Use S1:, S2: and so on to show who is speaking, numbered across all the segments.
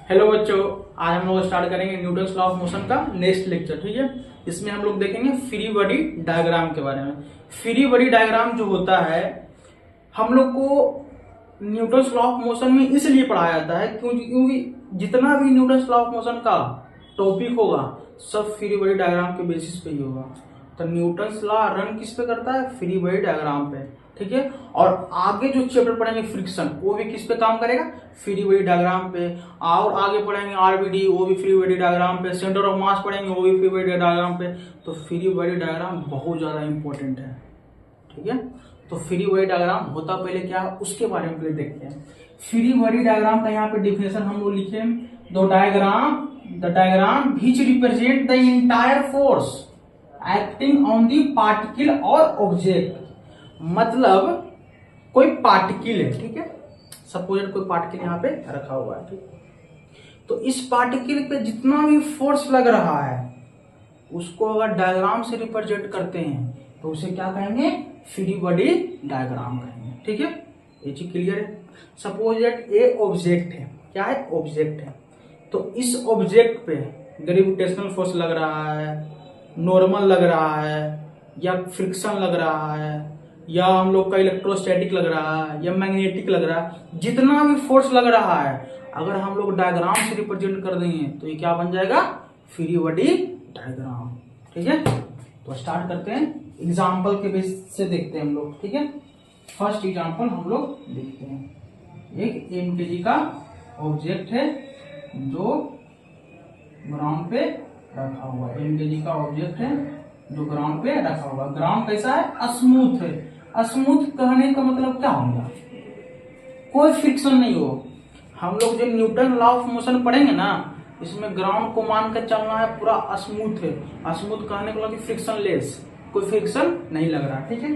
S1: Hello बच्चों, आज हम लोग स्टार्ट करेंगे न्यूटन्स लॉ ऑफ मोशन का नेक्स्ट लेक्चर। ठीक है, इसमें हम लोग देखेंगे फ्री बॉडी डायग्राम के बारे में। फ्री बॉडी डायग्राम जो होता है हम लोग को न्यूटन्स लॉ ऑफ मोशन में इसलिए पढ़ाया जाता है क्योंकि जितना भी न्यूटन्स लॉ ऑफ मोशन का टॉपिक होगा सब फ्री बॉडी डायग्राम के बेसिस पे ही होगा। तो न्यूटन्स लॉ रन किस पे करता है? फ्री बॉडी डायग्राम पे। ठीक है, और आगे जो चैप्टर पढ़ेंगे फ्रिक्शन वो भी किस पे काम करेगा? फ्री बॉडी डायग्राम पे। और आगे पढ़ेंगे आरबीडी, वो भी फ्री बॉडी डायग्राम पे। सेंटर ऑफ मास पढ़ेंगे, वो भी फ्री बॉडी डायग्राम पे। तो फ्री बॉडी डायग्राम बहुत ज्यादा इंपॉर्टेंट है। ठीक है, तो फ्री बॉडी डायग्राम होता पहले क्या है उसके बारे में पहले देखते हैं। फ्री बॉडी डायग्राम का यहाँ पे डिफिनेशन हम लोग लिखे, the diagram which represent the entire force acting on the particle और ऑब्जेक्ट। मतलब कोई पार्टिकल है, ठीक है, सपोज कोई पार्टिकल यहाँ पे रखा हुआ है, ठीक, तो इस पार्टिकल पे जितना भी फोर्स लग रहा है उसको अगर डायग्राम से रिप्रेजेंट करते हैं तो उसे क्या कहेंगे? फ्री बॉडी डायग्राम कहेंगे। ठीक है, ये चीज क्लियर है। सपोज दैट ए ऑब्जेक्ट है, क्या है? ऑब्जेक्ट है। तो इस ऑब्जेक्ट पे ग्रेविटेशनल फोर्स लग रहा है, नॉर्मल लग रहा है, या फ्रिक्शन लग रहा है, या हम लोग का इलेक्ट्रोस्टैटिक लग रहा है, या मैग्नेटिक लग रहा है, जितना भी फोर्स लग रहा है अगर हम लोग डायग्राम से रिप्रेजेंट कर देंगे तो ये क्या बन जाएगा? Free body diagram. ठीक है, तो स्टार्ट करते हैं, एग्जाम्पल के बेस से देखते हैं हम लोग। ठीक है, फर्स्ट एग्जाम्पल हम लोग देखते हैं। एक mkg का ऑब्जेक्ट है जो ग्राउंड पे रखा हुआ है। mkg का ऑब्जेक्ट है जो ग्राउंड पे रखा हुआ है। ग्राउंड कैसा है? स्मूथ है। स्मूथ कहने का मतलब क्या होगा? कोई फ्रिक्शन नहीं हो। हम लोग जो न्यूटन लॉ ऑफ मोशन पढ़ेंगे ना, इसमें ग्राउंड को मान कर चलना है, पूरा स्मूथ है। स्मूथ कहने का मतलब फ्रिक्शन लेस, कोई फ्रिक्शन नहीं लग रहा। ठीक है,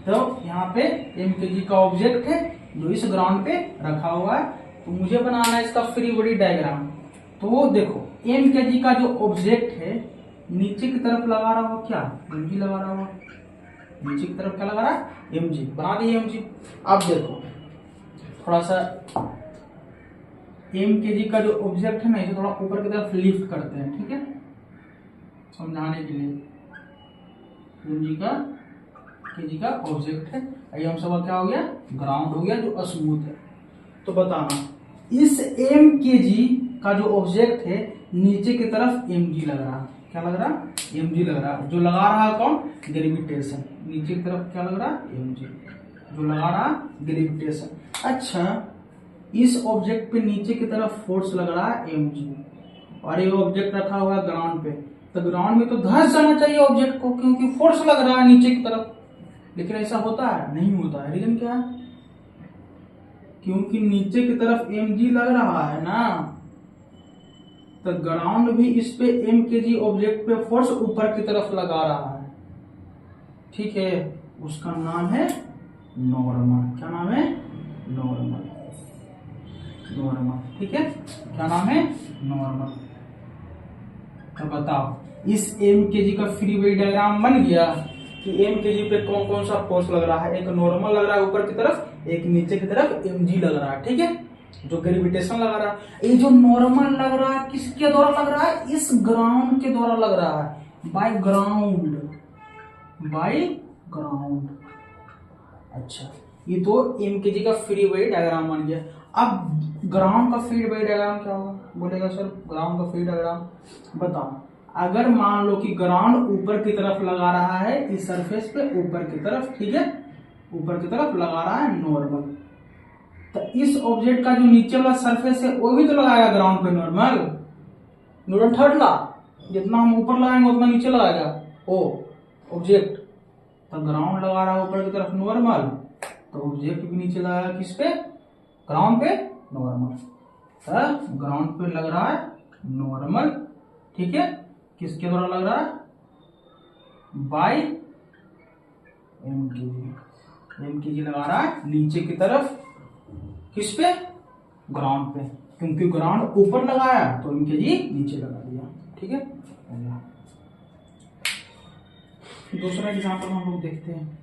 S1: तो यहाँ पे mkg का ऑब्जेक्ट है जो इस ग्राउंड पे रखा हुआ है। तो मुझे बनाना है इसका फ्री बॉडी डायग्राम। तो देखो mkg का जो ऑब्जेक्ट है नीचे की तरफ लगा रहा हो, क्या mg लगा रहा हो, नीचे की तरफ क्या लगा रहा है? mg। बना दिए mg। अब देखो थोड़ा सा mkg का जो ऑब्जेक्ट है ना इसे थोड़ा ऊपर की तरफ लिफ्ट करते हैं। ठीक है, समझाने के लिए। mg का kg का ऑब्जेक्ट है, ये हम सब क्या हो गया? ग्राउंड हो गया जो स्मूथ है। तो बताना इस mkg का जो ऑब्जेक्ट है नीचे की तरफ mg लग रहा है। क्या लग रहा है? mg लग रहा है। जो लगा रहा है कौन? ग्रेविटेशन। नीचे की तरफ क्या लग रहा है? mg। जो लगा रहा है ग्रेविटेशन। अच्छा, इस ऑब्जेक्ट पे नीचे की तरफ फोर्स लग रहा है mg, और ये ऑब्जेक्ट रखा हुआ है ग्राउंड पे। तो ग्राउंड में तो धंस जाना चाहिए ऑब्जेक्ट को, क्योंकि फोर्स लग रहा है नीचे की तरफ। लेकिन ऐसा होता है? नहीं होता है। रीजन क्या है? क्योंकि नीचे की तरफ mg लग रहा है ना, तो ग्राउंड भी इस पे mkg ऑब्जेक्ट पे फोर्स ऊपर की तरफ लगा रहा है। ठीक है, उसका नाम है नॉर्मल। क्या नाम है? नॉर्मल। नॉर्मल। ठीक है, क्या नाम है? नॉर्मल। तो बताओ इस mkg का फ्री बॉडी डायग्राम बन गया कि mkg पे कौन कौन सा फोर्स लग रहा है। एक नॉर्मल लग रहा है ऊपर की तरफ, एक नीचे की तरफ mg लग रहा है। ठीक है, जो ग्रेविटेशन लगा रहा है। ये जो नॉर्मल लग रहा है किसके द्वारा लग रहा है? इस ग्राउंड के द्वारा लग रहा है, बाय ग्राउंड। Bye ground. अच्छा, ये तो mkg का फ्री बॉडी डायग्राम बन गया। अब ग्राउंड का फ्री बॉडी डायग्राम क्या होगा? बोलेगा सर ग्राउंड का फ्री डायग्राम बताओ। अगर मान लो कि ग्राउंड ऊपर की तरफ लगा रहा है इस सरफेस पे, ऊपर की तरफ, ठीक है, ऊपर की तरफ लगा रहा है नॉर्मल, तो इस ऑब्जेक्ट का जो नीचे वाला सरफेस है वो भी तो लगाएगा ग्राउंड पे नॉर्मल। न्यूटन थर्ड लॉ, जितना हम ऊपर लगाएंगे उतना नीचे लगाएगा ओ ऑब्जेक्ट। तो ग्राउंड लगा रहा है ऊपर की तरफ नॉर्मल, तो ऑब्जेक्ट भी नीचे लगाएगा किस पे? ग्राउंड पे नॉर्मल। तो ग्राउंड पे लग रहा है नॉर्मल। ठीक है, किसके द्वारा लग रहा है? Bye mkg। mkg लगा रहा है नीचे की तरफ, किस पे? ग्राउंड पे। क्योंकि ग्राउंड ऊपर लगाया तो mkg नीचे लगा दिया। ठीक है, दूसरा एग्जांपल हम लोग देखते हैं।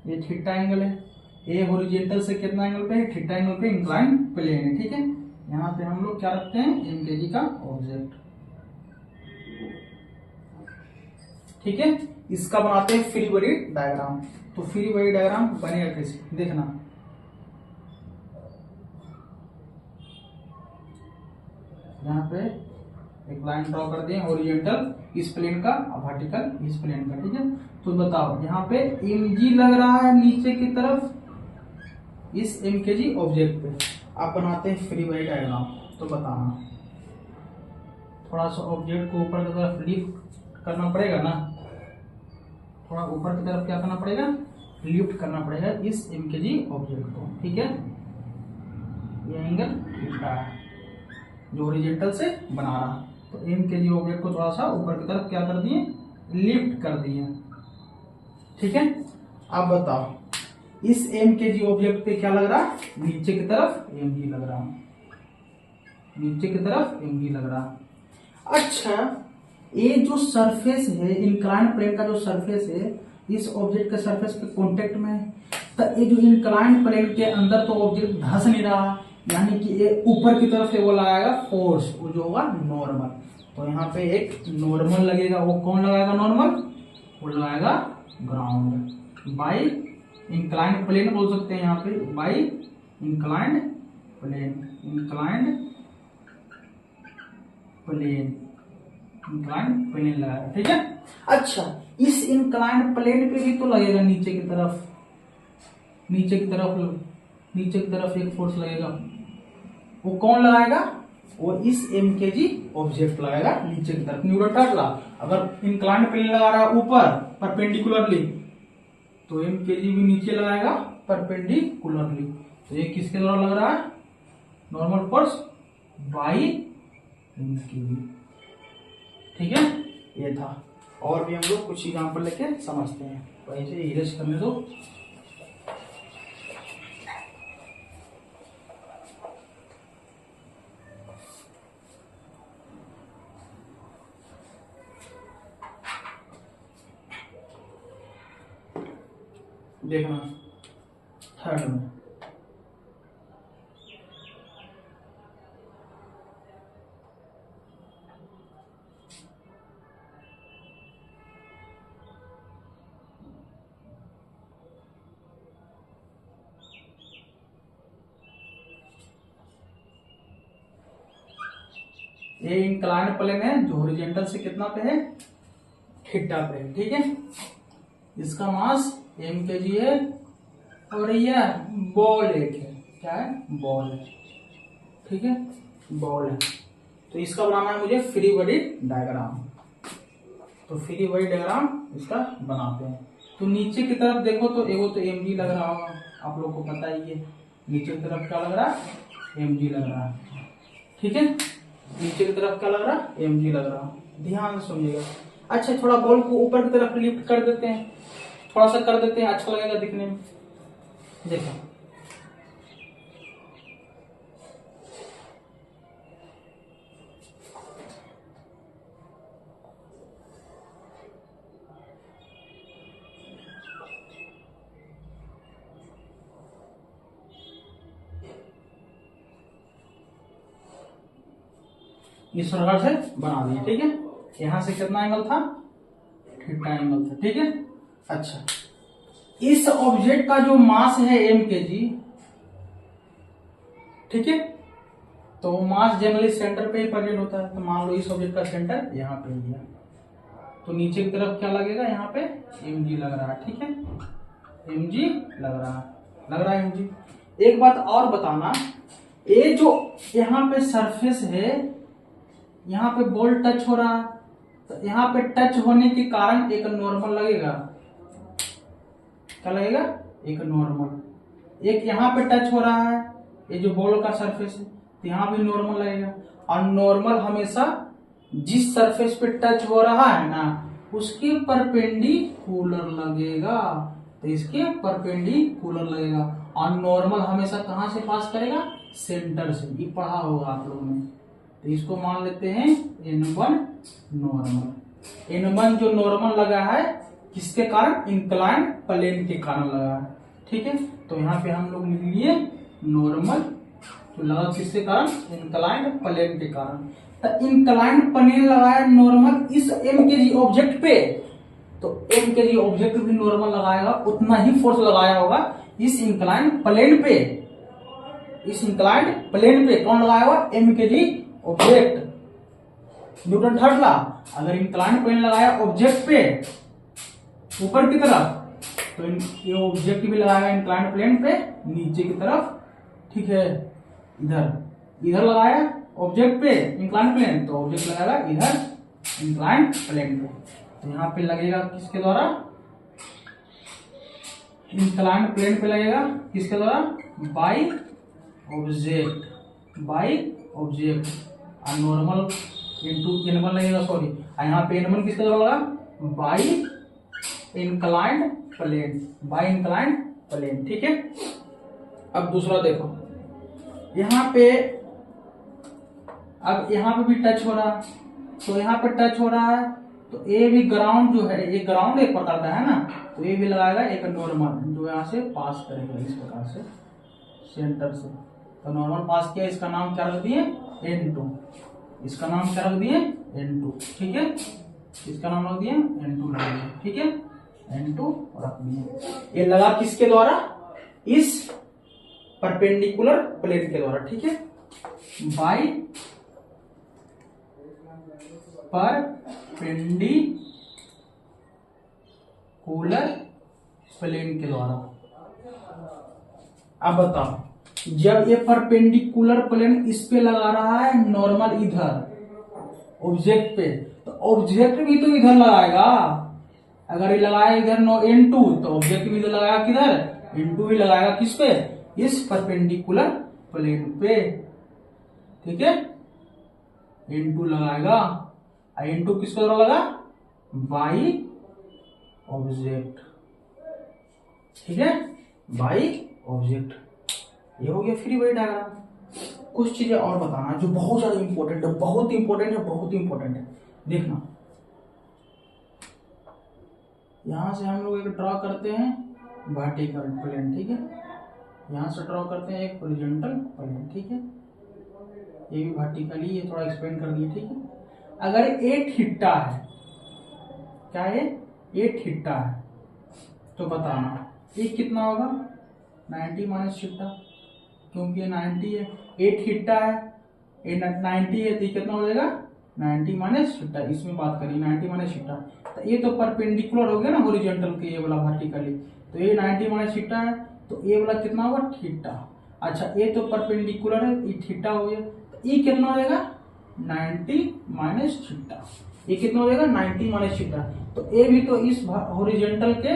S1: ये थीटा एंगल है, ए हॉरिजॉन्टल से कितना एंगल पे है, थीटा एंगल पे इंक्लाइन प्लेन है, ठीक है। यहाँ पे हम लोग क्या रखते हैं, एमकेजी का ऑब्जेक्ट, ठीक है। इसका बनाते हैं फ्री बॉडी डायग्राम। तो फ्री बॉडी डायग्राम बनेगा कैसे, देखना। यहाँ पे एक लाइन ड्रॉ कर दें, हॉरिजॉन्टल इस प्लेन का और वर्टिकल इस प्लेन का, ठीक है। तो बताओ यहाँ पे mg लग रहा है नीचे की तरफ इस mkg ऑब्जेक्ट पे। आप बनाते हैं फ्री बॉडी डायग्राम, तो बताना थोड़ा सा ऑब्जेक्ट को ऊपर की तरफ लिफ्ट करना पड़ेगा ना, थोड़ा ऊपर की तरफ क्या करना पड़ेगा, लिफ्ट करना पड़ेगा इस mkg ऑब्जेक्ट को, ठीक है। ये एंगल थीटा है जो हॉरिजॉन्टल से बना रहा, तो mkg ऑब्जेक्ट को थोड़ा सा ऊपर की तरफ क्या कर दिए, लिफ्ट कर दिए, ठीक है। अब बताओ इस mkg ऑब्जेक्ट पे क्या लग रहा, नीचे की तरफ mg लग रहा, नीचे की तरफ mg लग रहा। अच्छा, ये जो सरफेस है, इंक्लाइन प्लेन का जो सरफेस है, इस ऑब्जेक्ट के सरफेस पे कांटेक्ट में है, तो ये जो इंक्लाइन प्लेन के अंदर तो ऑब्जेक्ट धंस नहीं रहा, यानी कि ये ऊपर की तरफ से वो लगाएगा फोर्स, वो जो होगा नॉर्मल। तो यहाँ पे एक नॉर्मल लगेगा, वो कौन लगाएगा नॉर्मल, वो लगाएगा ग्राउंड बाई इंक्लाइंड प्लेन बोल सकते हैं यहाँ पे, by inclined plane, inclined plane, inclined plane लगाएगा, ठीक है। अच्छा, इस इंक्लाइंड प्लेन पे भी तो लगेगा नीचे की तरफ, नीचे की तरफ, नीचे की तरफ एक फोर्स लगेगा, वो कौन लगाएगा, वो इस mkg ऑब्जेक्ट लगाएगा नीचे की तरफ। न्यूटन थर्ड लॉ, अगर इंक्लाइंड प्लेन लगा रहा है ऊपर परपेंडिकुलरली, तो mkg भी नीचे लगाएगा परपेंडिकुलरली। तो ये किसके द्वारा लग रहा है, नॉर्मल फोर्स बाई mkg, ठीक है। ये था, और भी हम लोग कुछ एग्जाम्पल लेके समझते हैं, तो ऐसे इरेज करने दो। देखना थर्ड में, ये इंक्लाइंड प्लेन है जो हॉरिजॉन्टल से कितना पे है, थीटा पे है, ठीक है। इसका मास mkg है और यह बॉल एक है, क्या है, बॉल है, ठीक है, बॉल है। तो इसका बनाना है मुझे फ्री बॉडी डायग्राम, तो फ्री बॉडी डायग्राम इसका बनाते हैं। तो नीचे की तरफ देखो तो एगो तो mg लग रहा होगा, आप लोग को पता ही है, नीचे की तरफ क्या लग रहा है, mg लग रहा है, ठीक है। नीचे की तरफ क्या लग रहा है, mg लग रहा है, ध्यान से सुनिएगा। अच्छा, थोड़ा बॉल को ऊपर की तरफ लिफ्ट कर देते हैं, थोड़ा सा कर देते हैं, अच्छा लगेगा दिखने में। देखो इस प्रकार से बना दिए, ठीक है। यहां से कितना एंगल था, थीटा एंगल था, ठीक है। अच्छा, इस ऑब्जेक्ट का जो मास है mkg, ठीक है, तो मास जनरली सेंटर पे ही प्रेजेंट होता है। तो मान लो इस ऑब्जेक्ट का सेंटर यहाँ पे ही है, तो नीचे की तरफ क्या लगेगा, यहाँ पे mg लग रहा है, ठीक है, mg लग रहा है mg। एक बात और बताना, ये जो यहाँ पे सरफेस है, यहाँ पे बॉल टच हो रहा है, तो यहाँ पे टच होने के कारण एक नॉर्मल लगेगा, क्या लगेगा, एक नॉर्मल। एक यहाँ पे टच हो रहा है, ये जो बॉल का सरफेस है, तो यहाँ भी नॉर्मल लगेगा। और नॉर्मल हमेशा जिस सरफेस पे टच हो रहा है ना, उसके परपेंडिकुलर लगेगा, तो इसके परपेंडिकुलर लगेगा। और नॉर्मल हमेशा कहाँ से पास करेगा, सेंटर से, ये पढ़ा होगा आप लोगों ने। तो इसको मान लेते हैं n1 नॉर्मल। n1 जो नॉर्मल लगा है किसके कारण? इंक्लाइन प्लेन के कारण लगा है। ठीक है, तो यहाँ पे हम लोग लिख लिए नॉर्मल, तो लगा किसके कारण? इंक्लाइन प्लेन के कारण। तो इंक्लाइन प्लेन लगाया नॉर्मल इस एम के जी ऑब्जेक्ट पे, तो एम के जी ऑब्जेक्ट भी नॉर्मल लगाएगा, उतना ही फोर्स लगाया होगा इस इंक्लाइन प्लेन पे। इस इंक्लाइन प्लेन पे कौन लगाया हुआ? एम के G object. Newton third law, अगर इंक्लाइन प्लेन लगाया ऑब्जेक्ट पे ऊपर की तरफ, तो ये ऑब्जेक्ट भी लगाएगा इंक्लाइन प्लेन पे नीचे की तरफ। ठीक है, इधर लगाया ऑब्जेक्ट पे इंक्लाइन प्लेन, तो ऑब्जेक्ट लगाएगा इधर इंक्लाइन प्लेन पे। तो यहाँ पे लगेगा किसके द्वारा? इंक्लाइन प्लेन पे लगेगा किसके द्वारा? बाई ऑब्जेक्ट और नॉर्मल इनटू एन1 लगेगा, सॉरी, यहाँ पे एन1 किसके द्वारा लगा? By inclined plane. ठीक है, अब दूसरा देखो, यहाँ पे अब यहाँ पे भी टच हो रहा है, तो यहाँ पे टच हो रहा है, तो ए भी ग्राउंड जो है, ये ग्राउंड एक प्रकार का है ना, तो ये भी लगाएगा एक नॉर्मल जो यहाँ से पास करेगा इस प्रकार से सेंटर से। तो नॉर्मल पास किया, इसका नाम क्या रख दिए? N2। इसका नाम क्या रख दिए? N2। ठीक है, इसका नाम रख दिए N2 रख दिए। ठीक है, N2 रख दिए। ये लगा किसके द्वारा? इस परपेंडिकुलर प्लेन के द्वारा। ठीक है, बाई परपेंडिकुलर प्लेन के द्वारा। अब बताओ, जब ये परपेंडिकुलर प्लेन इस पे लगा रहा है नॉर्मल इधर ऑब्जेक्ट पे, तो ऑब्जेक्ट भी तो इधर लगाएगा। अगर ये लगाया इधर N2, तो ऑब्जेक्ट भी तो लगाएगा किधर? N2 भी लगाएगा किस पे? इस परपेंडिकुलर प्लेन पे। ठीक है, N2 लगाएगा, N2 किसके द्वारा लगा? By object. ठीक है, बाई ऑब्जेक्ट। ये हो गया फ्री बॉडी डायग्राम। कुछ चीजें और बताना जो बहुत ज्यादा इंपॉर्टेंट है, बहुत इंपॉर्टेंट है। देखना, यहां से हम लोग एक ड्रॉ करते हैं वर्टिकल प्लेन। ठीक है, यहां से ड्रॉ करते हैं एक हॉरिजॉन्टल प्लेन। ठीक है, ये भी वर्टिकली, ये थोड़ा एक्सप्लेन कर दिया। ठीक है, अगर ए थीटा है, क्या है? ए थीटा है, तो बताना ये कितना होगा? 90 माइनस थीटा, क्योंकि ये 90 है। ए थीटा है, ए 90 है, तो ये कितना हो जाएगा? 90 माइनस थीटा। इसमें बात करिए 90 माइनस थीटा, तो ये तो परपेंडिकुलर हो गया ना हॉरिजॉन्टल के, ये वाला वर्टिकली, तो ये 90 माइनस थीटा है, तो ये वाला कितना होगा? थीटा। अच्छा, ये तो परपेंडिकुलर है, ये थीटा हो गया, तो ये कितना हो जाएगा? 90 माइनस थीटा। ये कितना हो जाएगा? 90 माइनस थीटा। तो ए भी तो इस हॉरिजॉन्टल के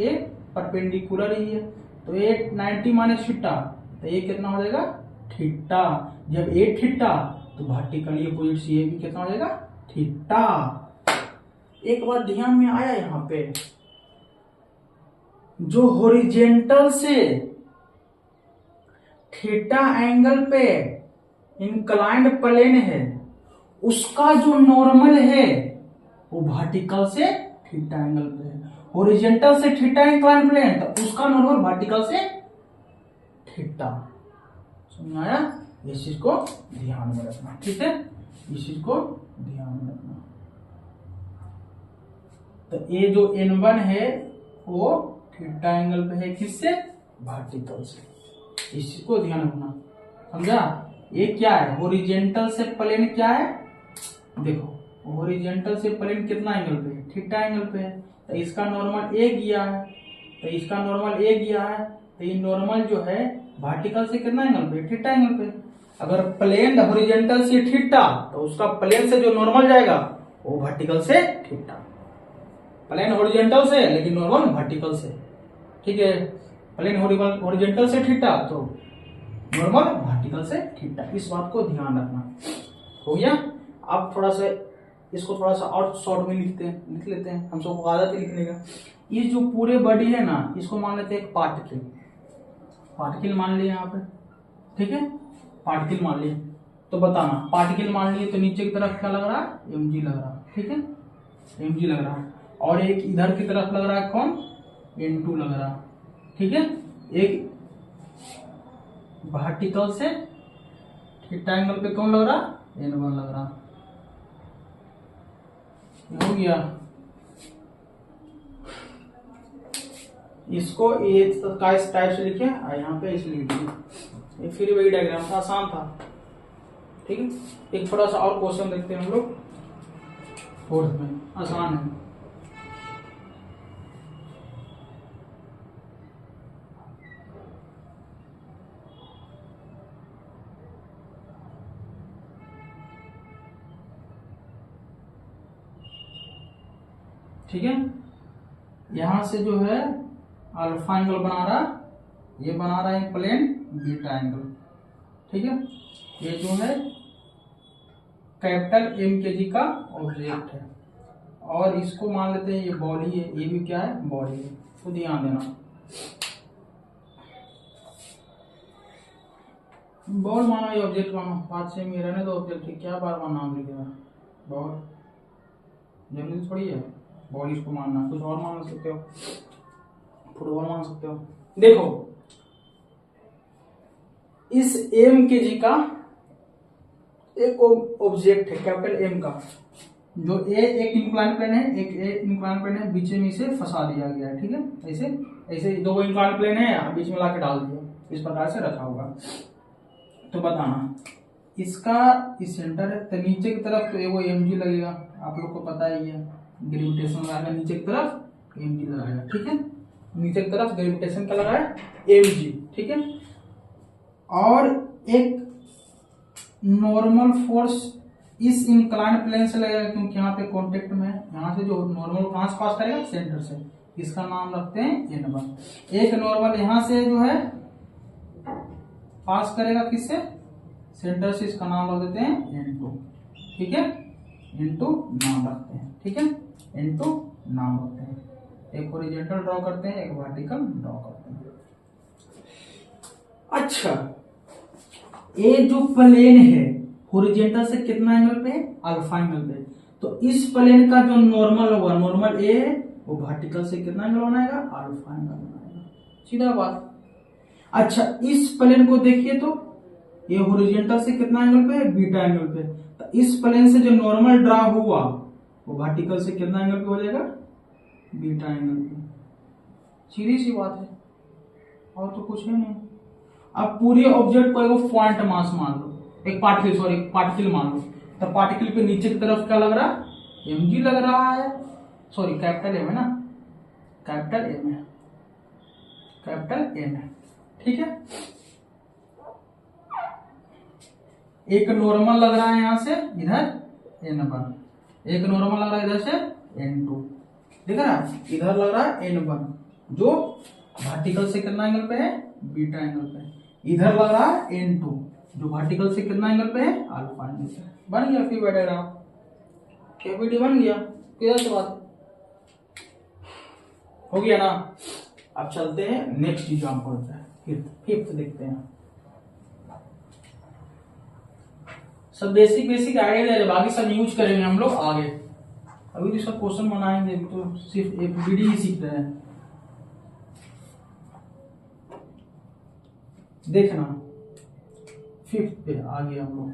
S1: ये परपेंडिकुलर ही है, तो ये 90 माइनस थीटा, तो ये कितना हो जाएगा? थीटा। जब ए थीटा, तो वर्टिकली अपोजिट सी ए भी कितना हो जाएगा? थीटा। एक बात ध्यान में आया, यहाँ पे जो हॉरिजॉन्टल से थीटा एंगल पे इंक्लाइंड प्लेन है, उसका जो नॉर्मल है वो वर्टिकल से थीटा एंगल पे है। हॉरिजॉन्टल से थीटा इंक्लाइंड प्लेन, तो उसका नॉर्मल वर्टिकल से थीटा। समझ आया? इस चीज को ध्यान में रखना। ठीक है, इस चीज को ध्यान में रखना। तो ये जो N1 है वो थीटा एंगल पे है, किससे? वर्टिकल से। इस चीज को ध्यान रखना, समझा? ये क्या है? हॉरिजॉन्टल से प्लेन क्या है? देखो, हॉरिजॉन्टल से प्लेन कितना एंगल पे है? थीटा एंगल पे है, तो इसका नॉर्मल ए गया है, तो इसका नॉर्मल ए गया है, तो ये नॉर्मल जो है वर्टिकल से कितना एंगल पे? थीटा एंगल पे। अगर प्लेन हॉरिजॉन्टल से थीटा, तो उसका प्लेन से जो नॉर्मल जाएगा वो वर्टिकल से थीटा। प्लेन हॉरिजॉन्टल से, लेकिन नॉर्मल वर्टिकल से। ठीक है, प्लेन हॉरिजॉन्टल से थीटा, तो नॉर्मल वर्टिकल से थीटा। इस बात को ध्यान रखना। हो गया? अब थोड़ा सा इसको थोड़ा सा और शॉर्ट में लिख लेते हैं। हम सबको आदत है लिखने का। ये जो पूरे बॉडी है ना, इसको मान लेते हैं एक पार्टिकल मान लिए यहाँ पे। ठीक है, पार्टिकल मान लिए, तो बताना पार्टिकल मान लिए, तो नीचे की तरफ क्या लग रहा है? mg लग रहा है। ठीक है, mg लग रहा है। और एक इधर की तरफ लग रहा है कौन, N2 लग रहा, ठीक है। एक वर्टिकल से थीटा एंगल पे कौन लग रहा, N1 लग रहा। हो गया। इसको ये इस टाइप से लिखे यहाँ पे इसलिए लिखिए। ये फिर वही डायग्राम था, आसान था, ठीक है। एक थोड़ा सा और क्वेश्चन देखते हैं हम लोग फोर्थ में, आसान है। ठीक है, यहां से जो है अल्फा एंगल बना रहा, ये बना रहा है प्लेन बीटा एंगल, ठीक है। ये जो है कैपिटल MKG का ऑब्जेक्ट है, और इसको मान लेते हैं ये बॉडी है, ये भी क्या है, बॉडी है, तो ध्यान देना। बॉल मानो ये ऑब्जेक्ट मानो, बात से मेरा ने तो ऑब्जेक्ट है, क्या बार बार नाम लिखेगा, बॉल जरूरी थोड़ी है बॉडी इसको मानना, कुछ और मान सकते हो, फुटबॉल मान सकते हो। देखो इस MKG का एक ऑब्जेक्ट है कैपिटल M का, जो एक इंक्लाइन प्लेन है, एक इंक्लाइन प्लेन है, बीच में इसे फंसा दिया गया है, ठीक है। ऐसे ऐसे दो इंक्लाइन प्लेन है, बीच में लाके डाल दिया, इस प्रकार से रखा होगा। तो बताना इसका इस सेंटर है, तो नीचे की तरफ तो वो mg लगेगा, आप लोग को पता ही है, ग्रेविटेशन लगाएगा नीचे की तरफ mg लगाएगा, ठीक है। नीचे की तरफ ग्रेविटेशन का लगाया mg, ठीक है। और एक नॉर्मल फोर्स इस इंक्लाइन प्लेन से लगेगा, क्योंकि यहाँ पे कांटेक्ट में है, यहाँ से जो नॉर्मल कहां से पास करेगा, सेंटर से, इसका नाम रखते हैं N1। एक नॉर्मल यहाँ से जो है पास करेगा किससे, सेंटर से, इसका नाम रख देते हैं N2, ठीक है। N2 नाम रखते हैं, ठीक है, N2 नाम रखते हैं। एक हॉरिजॉन्टल ड्रॉ करते हैं, एक वर्टिकल ड्रॉ करते हैं। अच्छा, ये जो प्लेन है हॉरिजॉन्टल से कितना एंगल पे, अल्फा एंगल पे, तो इस प्लेन का जो नॉर्मल होगा, नॉर्मल ए है, वो वर्टिकल से कितना एंगल बनाएगा, अल्फा एंगल बनाएगा, सीधा बात। अच्छा, इस प्लेन को देखिए तो ये हॉरिजॉन्टल से कितना एंगल पे है, बीटा एंगल पे, तो इस प्लेन से जो नॉर्मल ड्रा हुआ वो वर्टिकल से कितना एंगल पे हो जाएगा, बीटा एंगल पे, सीधी सी बात है, और तो कुछ है नहीं। अब पूरे ऑब्जेक्ट को एक पॉइंट मास मान लो, एक पार्टिकल मान लो, तो पार्टिकल पे नीचे की तरफ क्या लग रहा है, mg लग रहा है, सॉरी कैपिटल M है ना, कैपिटल M है, कैपिटल M है, ठीक है। एक नॉर्मल लग रहा है यहां से इधर N1, एक नॉर्मल लग रहा है इधर से N2, दिख रहा है, इधर लग रहा है N1 जो वर्टिकल से कितना एंगल पे है, बीटा एंगल पे, इधर लग रहा है N2 जो वर्टिकल से कितना एंगल पे है, अल्फा एंगल पे। बन गया फिर डायग्राम, कैपिटी बन गया, क्लियर से बात हो गया ना। अब चलते हैं नेक्स्ट एग्जांपल पे, फिफ्थ देखते हैं। सब बेसिक आइडिया ले, बाकी सब यूज करेंगे हम लोग आगे, अभी तो सब क्वेश्चन बनाएंगे, तो सिर्फ एक वीडियो ही सीख रहे हैं। देखना फिफ्थ पे आ गए हम लोग।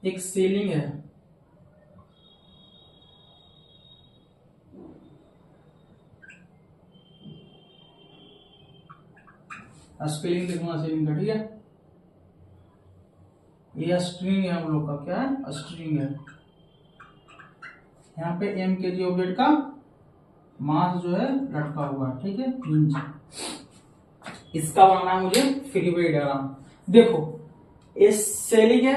S1: एक सेलिंग है, स्पेलिंग देखना सेलिंग का, ठीक है। ये स्ट्रिंग है हम लोग का, क्या है, स्ट्रिंग है। यहाँ पे MKG ऑब्जेक्ट का मास जो है लटका हुआ है, ठीक है, इंच। इसका बनाना है मुझे फ्री बॉडी डायग्राम। देखो ये सेलिंग है,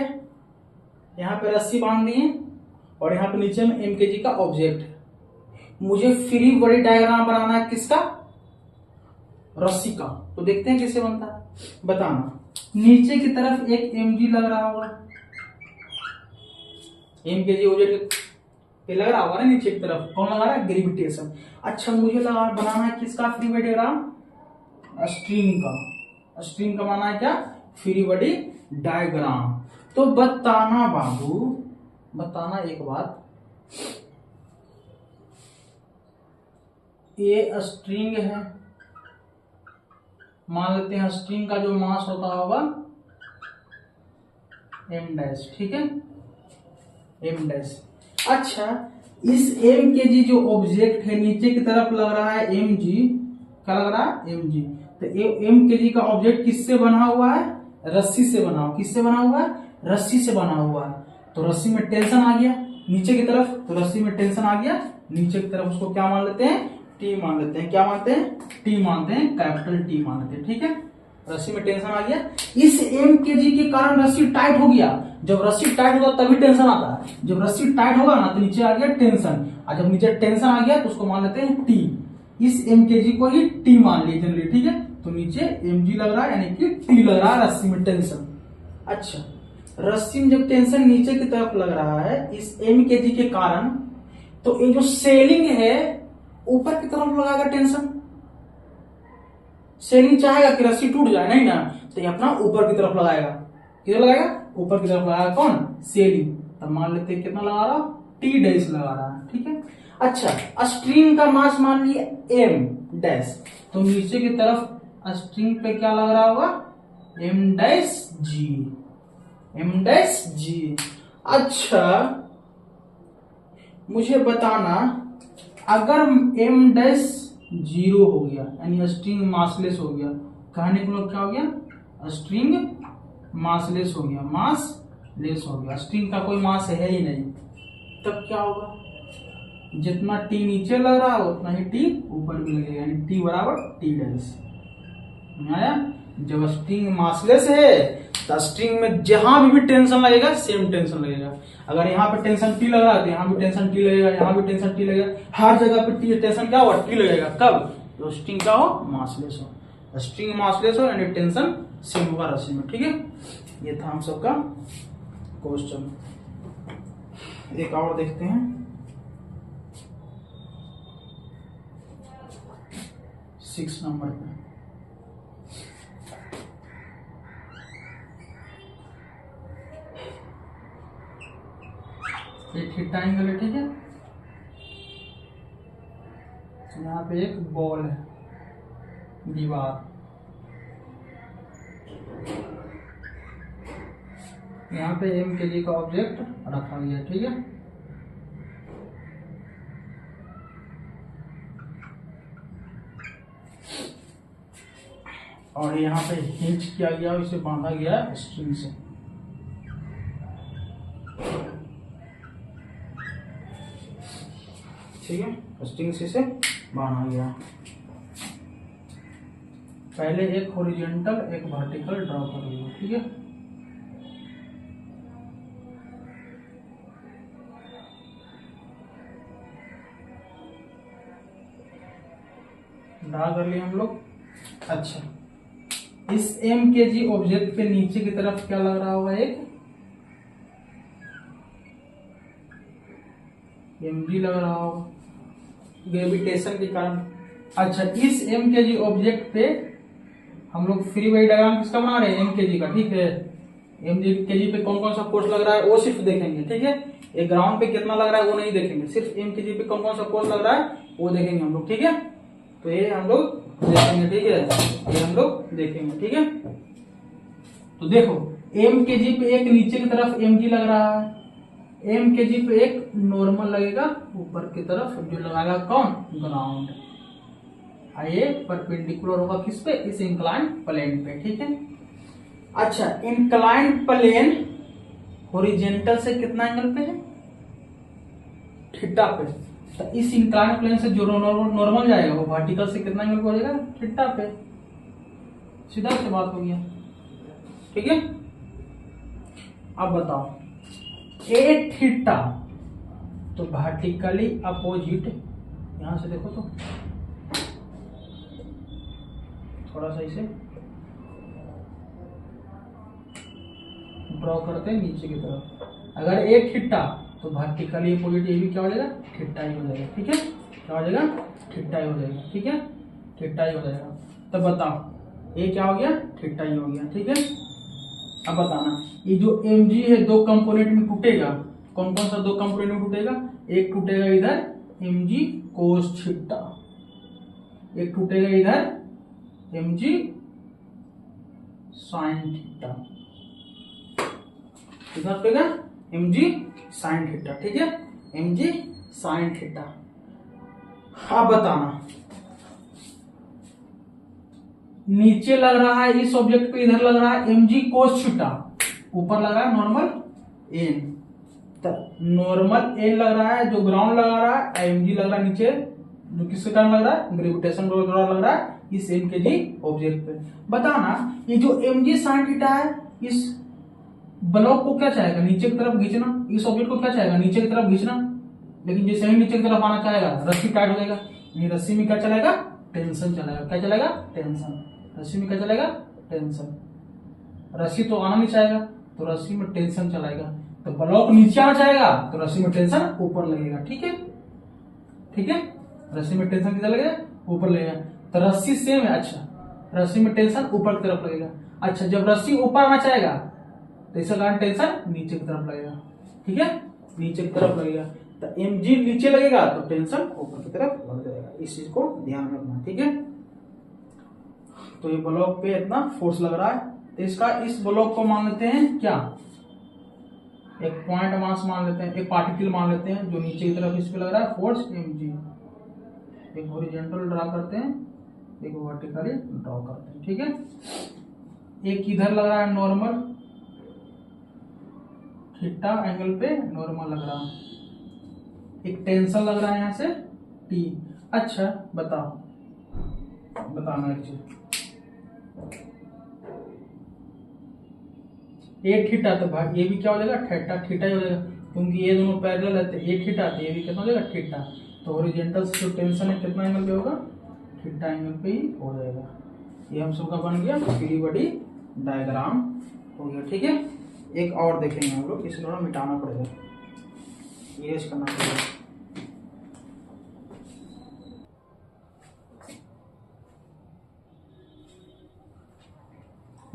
S1: यहाँ पे रस्सी बांध दी है, और यहाँ पे नीचे में MKG का ऑब्जेक्ट है। मुझे फ्री बॉडी डायग्राम बनाना है किसका, रस्सी का। तो देखते हैं कैसे बनता है, बताना। नीचे की तरफ एक mg लग रहा होगा, MKG ऑब्जेक्ट पे लग रहा होगा ना, नीचे की तरफ कौन लगा रहा है, ग्रेविटेशन। अच्छा, मुझे बनाना है किसका फ्री बॉडी डायग्राम, स्ट्रिंग का। स्ट्रिंग का बनाना है क्या, फ्री बॉडी डायग्राम। तो बताना बाबू, बताना एक बात, ये स्ट्रिंग है, मान लेते हैं स्ट्रिंग का जो मास होता होगा m डैश, ठीक है, m डैश। अच्छा, इस m के जी जो ऑब्जेक्ट है नीचे की तरफ लग रहा है mg, क्या लग रहा है mg, तो m के जी का ऑब्जेक्ट किससे बना हुआ है, रस्सी से बना हुआ, किससे बना हुआ है, रस्सी से बना हुआ है। तो रस्सी में टेंशन आ गया नीचे की तरफ, तो रस्सी में टेंशन आ गया नीचे की तरफ, उसको क्या मान लेते हैं, टी मान लेते हैं, क्या मानते हैं, टी मानते हैं, कैपिटल टी मान लेते हैं, ठीक है। रस्सी में टेंशन आ गया, इस एम के जी के कारण रस्सी टाइट हो गया। जब रस्सी टाइट होगा तभी टेंशन आता है, जब रस्सी टाइट होगा ना तो नीचे आ गया टेंशन, और जब नीचे टेंशन आ गया तो उसको मान लेते हैं टी। इस एम के जी को ही टी मान लिया जनरली, ठीक है। तो नीचे एम जी लग रहा है यानी कि टी लग रहा है रस्सी में टेंशन। अच्छा, रस्सी में जब टेंशन नीचे की तरफ लग रहा है इस एम के जी के कारण, तो ये जो सेलिंग है ऊपर की तरफ लगाएगा टेंशन। सेलिंग चाहेगा कि रस्सी टूट जाए, नहीं ना, तो ये अपना ऊपर की तरफ लगाएगा, किधर लगाएगा, ऊपर की तरफ लगाएगा, कौन, सेलिंग। तब मान लेते हैं कितना लगा रहा, टी डैश लगा रहा है, ठीक है। अच्छा, स्ट्रिंग का मास मान लिया एम डैश, तो नीचे की तरफ स्ट्रिंग पे क्या लग रहा होगा, एम डैश जी, एम डैश जी। अच्छा, मुझे बताना, अगर एम डैश जीरो हो गया यानी स्ट्रिंग मासलेस हो गया, कहने को लोग क्या हो गया, स्ट्रिंग मासलेस हो गया, मास लेस हो गया, स्ट्रिंग का कोई मास है ही नहीं, तब क्या होगा, जितना टी नीचे लग रहा है उतना ही टी ऊपर भी लगेगा, यानी टी बराबर टी डैश। आया, जब स्ट्रिंग मासलेस है तो स्ट्रिंग में जहां भी टेंशन लगेगा सेम टेंशन लगेगा। अगर यहाँ पे टेंशन टी लग रहा है तो यहाँ भी टेंशन टी लगेगा, यहाँ भी टेंशन टी लगेगा, हर जगह पे टी टेंशन क्या होगा, टी लगेगा। कब, तो स्ट्रिंग क्या हो, मासलेस हो। स्ट्रिंग मासलेस हो यानी टेंशन सेम होगा रस्सी में, ठीक है। ये था हम सबका क्वेश्चन। एक और देखते हैं, 6 नंबर पे। एक थीटा एंगल है, ठीक है। यहाँ पे एक बॉल है, दीवार, यहाँ पे एम के जी का ऑब्जेक्ट रखा गया, ठीक है। और यहाँ पे हिंच किया गया, इसे बांधा गया स्ट्रिंग से, ठीक है, स्ट्रिंग से बांधा गया। पहले एक हॉरिजॉन्टल एक वर्टिकल ड्रॉ कर लिया, ठीक है। ड्रॉ कर लिए हम लोग। अच्छा, इस एम के जी ऑब्जेक्ट पे नीचे की तरफ क्या लग रहा होगा, एक एम जी लग रहा होगा ग्रेविटेशन के कारण। अच्छा, इस एम के जी ऑब्जेक्ट पे हम लोग फ्री बॉडी डायग्राम किसका बना रहे हैं, एम के जी का, ठीक है। एम जी के जी पे कौन कौन सा फोर्स लग रहा है वो सिर्फ देखेंगे, ठीक है। ये ग्राउंड पे कितना लग रहा है वो नहीं देखेंगे, सिर्फ एम के जी पे कौन कौन सा फोर्स लग रहा है वो देखेंगे हम लोग, ठीक है। तो ये हम लोग देखेंगे, ठीक है, ये हम लोग देखेंगे, ठीक है। तो देखो, एम के जी पे एक नीचे की तरफ एम जी लग रहा है, एम के जी पे एक नॉर्मल लगेगा ऊपर की तरफ, जो लगाएगा कौन, ग्राउंड। ये परपेंडिकुलर होगा किस पे, इस इंक्लाइंड प्लेन पे, ठीक है। अच्छा, इंक्लाइंड प्लेन हॉरिजॉन्टल से कितना एंगल पे है, थीटा पे। तो इस इंक्लाइंड प्लेन से जो नॉर्मल जाएगा वो वर्टिकल से कितना एंगल पे हो जाएगा, थीटा पे। सीधा से बात हो गया, ठीक है। अब बताओ, ए थीटा तो वर्टिकली अपोजिट, यहां से देखो तो थोड़ा सा इसे ड्रॉ करते हैं नीचे की तरफ। अगर एक थीटा तो वर्टिकली अपोजिट ये भी क्या हो जाएगा, थीटा ही हो जाएगा, ठीक है। क्या हो जाएगा, थीटा ही हो जाएगा, ठीक है, थीटा ही हो जाएगा। तब बताओ ये क्या हो गया, थीटा ही हो गया, ठीक है। अब बताना ये जो mg है दो कंपोनेंट में टूटेगा, कौन कौन सा दो कंपोनेंट में टूटेगा, एक टूटेगा इधर mg cos थीटा, एक टूटेगा इधर mg sin थीटा, कितना टूटेगा mg sin थीटा, ठीक है mg sin थीटा। अब बताना नीचे लग रहा है इस ऑब्जेक्ट पे, इधर लग रहा है mg cos थीटा, ऊपर लग रहा है नॉर्मल n, नॉर्मल n लग रहा है जो ग्राउंड लगा रहा है, mg लग रहा है नीचे जो किसके कारण लग रहा है, ग्रेविटेशन के द्वारा लग रहा है इस n के जी ऑब्जेक्ट पे। बताना ये जो mg sin थीटा है इस ब्लॉक को क्या चाहेगा, नीचे की तरफ खींचना, इस ऑब्जेक्ट को क्या चाहेगा, नीचे की तरफ खींचना, लेकिन जैसे ही नीचे की तरफ आना चाहेगा रस्सी टाइट हो जाएगा, ये रस्सी में क्या चलेगा, टेंशन चलेगा, क्या चलेगा, टेंशन, रस्सी में क्या चलेगा, टेंशन, रस्सी तो आना नहीं चाहेगा तो रस्सी में टेंशन चलाएगा, तो ब्लॉक नीचे आना चाहेगा तो रस्सी में टेंशन ऊपर लगेगा, ठीक है, ठीक है, रस्सी में टेंशन कितना लगेगा, ऊपर लगेगा, तो रस्सी सेम है, अच्छा रस्सी में टेंशन ऊपर की तरफ लगेगा, अच्छा जब रस्सी ऊपर आना चाहेगा तो इसका कारण टेंशन नीचे की तरफ लगेगा, ठीक है, नीचे की तरफ लगेगा, तो mg नीचे लगेगा तो टेंशन ऊपर की तरफ लग जाएगा, इस चीज को ध्यान में रखना, ठीक है। तो ये ब्लॉक पे इतना फोर्स लग रहा है, तो इसका इस ब्लॉक को मान लेते हैं क्या, एक पॉइंट मास मान लेते हैं, एक पार्टिकल मान लेते हैं जो नीचे की तरफ इस पे लग रहा है फोर्स mg, एक हॉरिजॉन्टल ड्रा करते हैं, एक वर्टिकली ड्रॉ करते हैं, ठीक है। एक इधर लग रहा है नॉर्मल थीटा एंगल पे नॉर्मल लग रहा है, एक टेंशन लग रहा है यहां से T। अच्छा बताओ, बताना एक चीज, ये थीटा तो भाई ये भी क्या हो जाएगा, थीटा थीटा ही हो जाएगा, क्योंकि ये दोनों पैरेलल रहते हैं, ये थीटा तो ये भी कितना हो जाएगा, थीटा, तो हॉरिजॉन्टल से जो टेंशन है कितना एंगल पे होगा, थीटा एंगल पे ही हो जाएगा। ये हम सबका बन गया फ्री बॉडी डायग्राम हो गया, ठीक है। एक और देखेंगे हम लोग, इसे थोड़ा मिटाना पड़ेगा, इरेज करना पड़ेगा।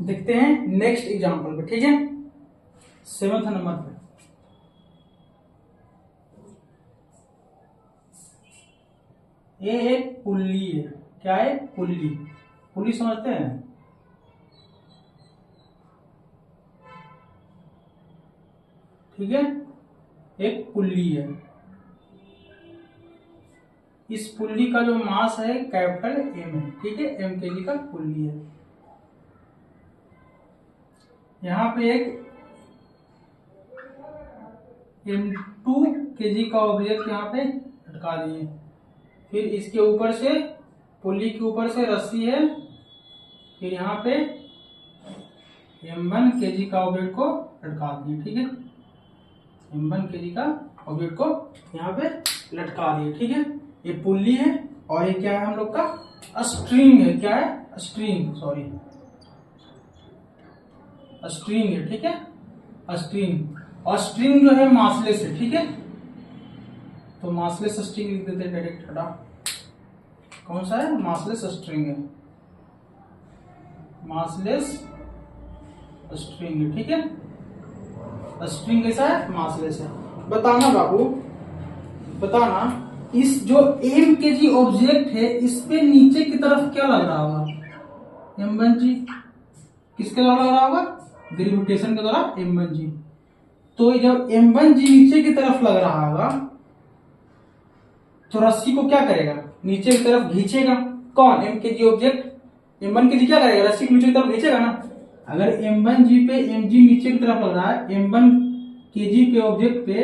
S1: देखते हैं नेक्स्ट एग्जांपल पे, ठीक है, 7th नंबर पे। ये एक पुल्ली है, क्या है, पुल्ली, पुल्ली समझते हैं, ठीक है, एक पुल्ली है, इस पुल्ली का जो मास है कैपिटल M है, ठीक है, M kg का पुल्ली है, यहाँ पे एक M2 kg का ऑब्जेक्ट यहाँ पे लटका दिए, फिर इसके ऊपर से पुल्ली के ऊपर से रस्सी है, फिर यहाँ पे M1 kg का ऑब्जेक्ट को लटका दिए, ठीक है, M1 kg का ऑब्जेक्ट को यहाँ पे लटका दिए, ठीक है, ये पुल्ली है और ये क्या है हम लोग का स्ट्रिंग है, क्या है, स्ट्रिंग, सॉरी स्ट्रिंग है, ठीक है, स्ट्रिंग, और स्ट्रिंग जो है मासलेस है, ठीक है, तो मासलेस स्ट्रिंग लिख देते हैं डायरेक्ट, हटा, कौन सा है, मासलेस स्ट्रिंग है, मासलेस स्ट्रिंग है, ठीक है, स्ट्रिंग कैसा है, मासलेस है। बताना बाबू, बताना इस जो M kg ऑब्जेक्ट है इस पे नीचे की तरफ क्या लग रहा होगा, M1g, किसके द्वारा लग रहा होगा, ग्रेविटेशन के द्वारा M1g, तो जब M1g नीचे की तरफ लग रहा होगा तो रस्सी को क्या करेगा, नीचे की तरफ खींचेगा, कौन, M kg object, M1 kg क्या करेगा, रस्सी को नीचे की तरफ खींचेगा ना, अगर M1g पे mg नीचे की तरफ लग रहा है, M1 kg पे ऑब्जेक्ट पे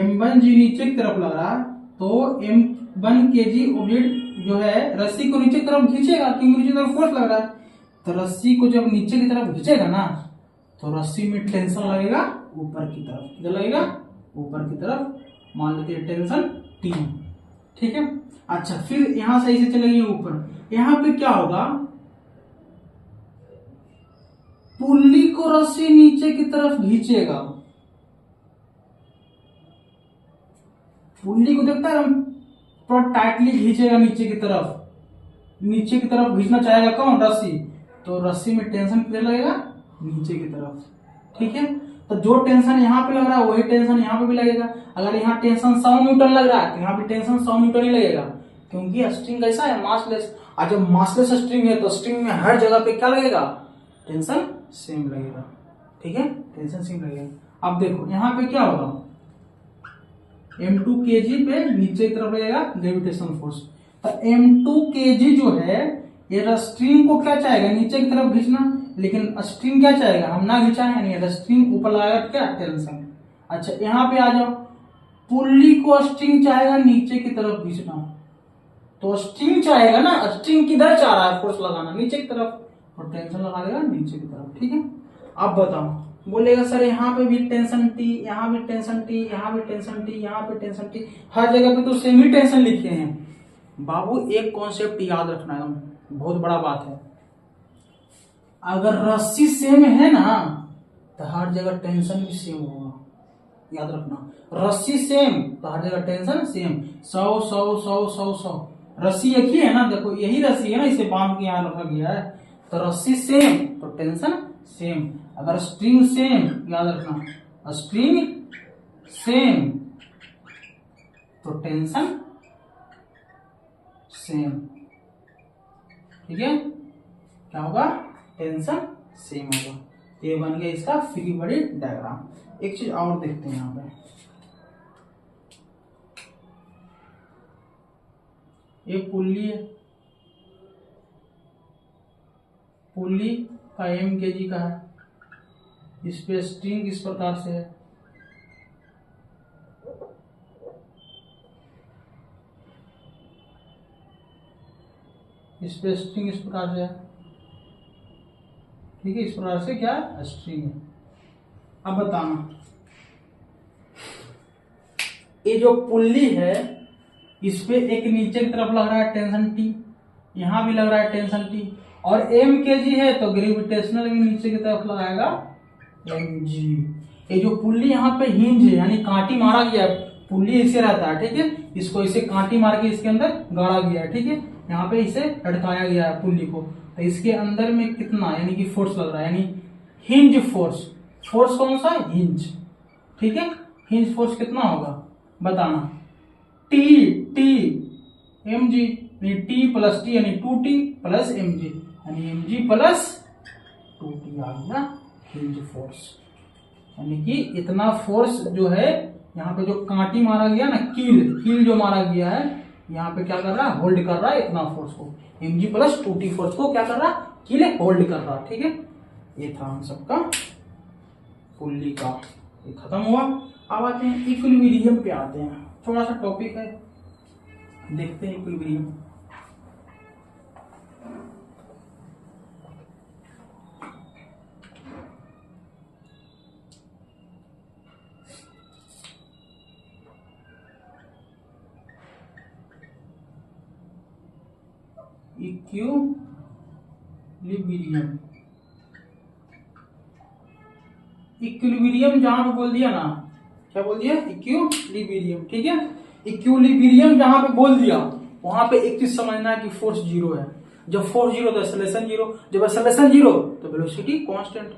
S1: M1g नीचे की तरफ लग रहा है, तो M1 kg ऑब्जेक्ट जो है रस्सी को नीचे की तरफ खींचेगा, क्योंकि नीचे की तरफ फोर्स लग रहा है, तो रस्सी को जब नीचे की तरफ खींचेगा ना तो रस्सी में टेंशन लगेगा ऊपर की तरफ, किधर लगेगा, ऊपर की तरफ, मान लेते हैं टेंशन T, ठीक है। अच्छा फिर यहां से ऐसे चलेंगे ऊपर, यहां पे क्या होगा, पुल्ली को रस्सी नीचे की तरफ खींचेगा, पुल्ली को देखता है थोड़ा टाइटली खींचेगा नीचे की तरफ, नीचे की तरफ खींचना चाहेगा कौन, रस्सी, तो रस्सी में टेंशन किधर लगेगा, नीचे की तरफ, ठीक है। तो जो टेंशन यहाँ पे लग रहा है वही टेंशन यहाँ पे भी लगेगा। अगर यहाँ टेंशन 100 न्यूटन लग रहा है तो यहाँ पे टेंशन 100 न्यूटन ही लगेगा, क्योंकि स्ट्रिंग कैसा है, मासलेस। और जब मासलेस स्ट्रिंग है तो स्ट्रिंग में हर जगह पे क्या लगेगा, टेंशन सेम लगेगा, ठीक है, टेंशन सेम लगेगा। अब देखो यहाँ पे क्या होगा, m2 kg पे नीचे की तरफ लगेगा ग्रेविटेशनल फोर्स। तो m2 kg जो है ये स्ट्रिंग को क्या चाहेगा, नीचे की तरफ खींचना, लेकिन स्ट्रिंग क्या चाहेगा, हम ना खिंचाएंगे नहीं, स्ट्रिंग ऊपर लगाएगा क्या, टेंशन। अच्छा यहाँ पे आ जाओ, पुल्ली को स्ट्रिंग चाहेगा नीचे की तरफ खींचना, तो स्ट्रिंग चाहेगा ना, स्ट्रिंग किधर चाह रहा है फोर्स लगाना, नीचे की तरफ, और टेंशन लगा देगा नीचे की तरफ, ठीक है। अब बताओ, बोलेगा सर यहाँ पे भी टेंशन टी, यहाँ भी टेंशन टी, यहाँ भी टेंशन टी, यहाँ पे टेंशन टी, हर जगह पे तो सेम ही टेंशन लिखे हैं। बाबू एक कॉन्सेप्ट याद रखना है, बहुत बड़ा बात है, अगर रस्सी सेम है ना तो हर जगह टेंशन भी सेम होगा, याद रखना। रस्सी सेम तो हर जगह टेंशन सेम, 100 100 100 100 100, रस्सी एक ही है ना, देखो यही रस्सी है ना, इसे बांध के यहाँ रखा गया है, तो रस्सी सेम तो टेंशन सेम। अगर स्ट्रिंग सेम, याद रखना, स्ट्रिंग सेम तो टेंशन सेम, ठीक है, क्या होगा, टेंशन सेम होगा। ये बन गया इसका फ्री बॉडी डायग्राम। एक चीज और देखते हैं यहाँ पे, ये पुल्ली है, पुल्ली का m kg का है, इस पे स्ट्रिंग इस प्रकार से है, इस पे स्ट्रिंग इस प्रकार से है, ठीक है, इस प्रकार से क्या स्ट्रिंग है। अब बताना, ये जो पुल्ली है इस पे एक नीचे की तरफ लग रहा है टेंशन टी, यहां भी लग रहा है टेंशन टी, और m kg है तो ग्रेविटेशनल भी नीचे की तरफ लगाएगा mg। ये जो पुल्ली यहाँ पे हिंज है, यानी कांटी मारा गया है, पुल्ली ऐसे रहता है, ठीक है, इसको इसे कांटी मार के इसके अंदर गाड़ा गया है, ठीक है, यहाँ पे इसे लटकाया गया है पुल्ली को, तो इसके अंदर में कितना यानी कि फोर्स लग रहा है, यानी हिंज फोर्स। फोर्स कौन सा, हिंज, ठीक है, हिंज फोर्स कितना होगा बताना, T T M G, T plus T यानी 2t प्लस एम जी, यानी एम जी प्लस 2t आ गया हिंज फोर्स। यानी कि इतना फोर्स जो है यहाँ पे जो कांटी मारा गया ना, कील जो मारा गया है, यहाँ पे क्या कर रहा है, होल्ड कर रहा है इतना फोर्स को, M G plus 2t force को क्या कर रहा है, कील होल्ड कर रहा है, ठीक है। ये था हम सबका पुल्ली का, ये खत्म हुआ। अब आते हैं इक्विलिब्रियम पे, आते हैं, थोड़ा सा टॉपिक है, देखते हैं इक्विलिब्रियम। इक्विलिब्रियम, इक्विलिब्रियम जहां पे बोल दिया ना, क्या बोल दिया, इक्विलिब्रियम, ठीक है। इक्विलिब्रियम जहां पे बोल दिया वहां पे एक चीज समझना है कि फोर्स जीरो है। जब फोर्स जीरो तो एक्सेलरेशन जीरो, जब एक्सेलरेशन जीरो तो वेलोसिटी कांस्टेंट।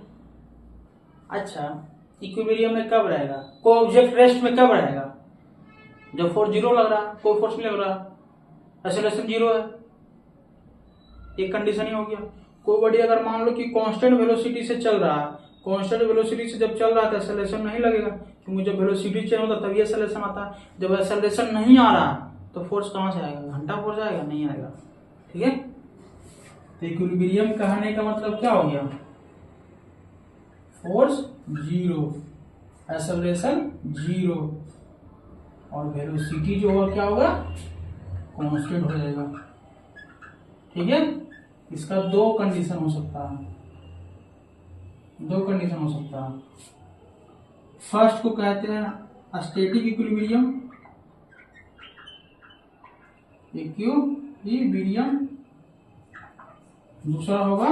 S1: अच्छा, इक्विलिब्रियम में कब रहेगा, कोई ऑब्जेक्ट रेस्ट में कब रहेगा, जब फोर्स जीरो लग रहा, कोई फोर्स नहीं लग रहा, एक्सेलरेशन जीरो है, एक कंडीशन ही हो गया। कोई बॉडी अगर मान लो कि कांस्टेंट वेलोसिटी से चल रहा है, कांस्टेंट वेलोसिटी से जब चल रहा है तो एक्सेलरेशन नहीं लगेगा, क्योंकि जब वेलोसिटी चेंज होता है तभी एक्सेलरेशन आता है। जब एक्सेलरेशन नहीं आ रहा तो फोर्स कहां से आएगा, घंटा फोर्स आएगा, नहीं आएगा, ठीक है। तो इक्विलिब्रियम कहने का मतलब क्या हो गया, फोर्स जीरो, एक्सेलरेशन जीरो, और वेलोसिटी जो होगा क्या होगा, कांस्टेंट हो जाएगा, ठीक है। इसका दो कंडीशन हो सकता है, दो कंडीशन हो सकता है। फर्स्ट को कहते हैं स्टैटिक इक्विलिब्रियम, इक्विलिब्रियम, दूसरा होगा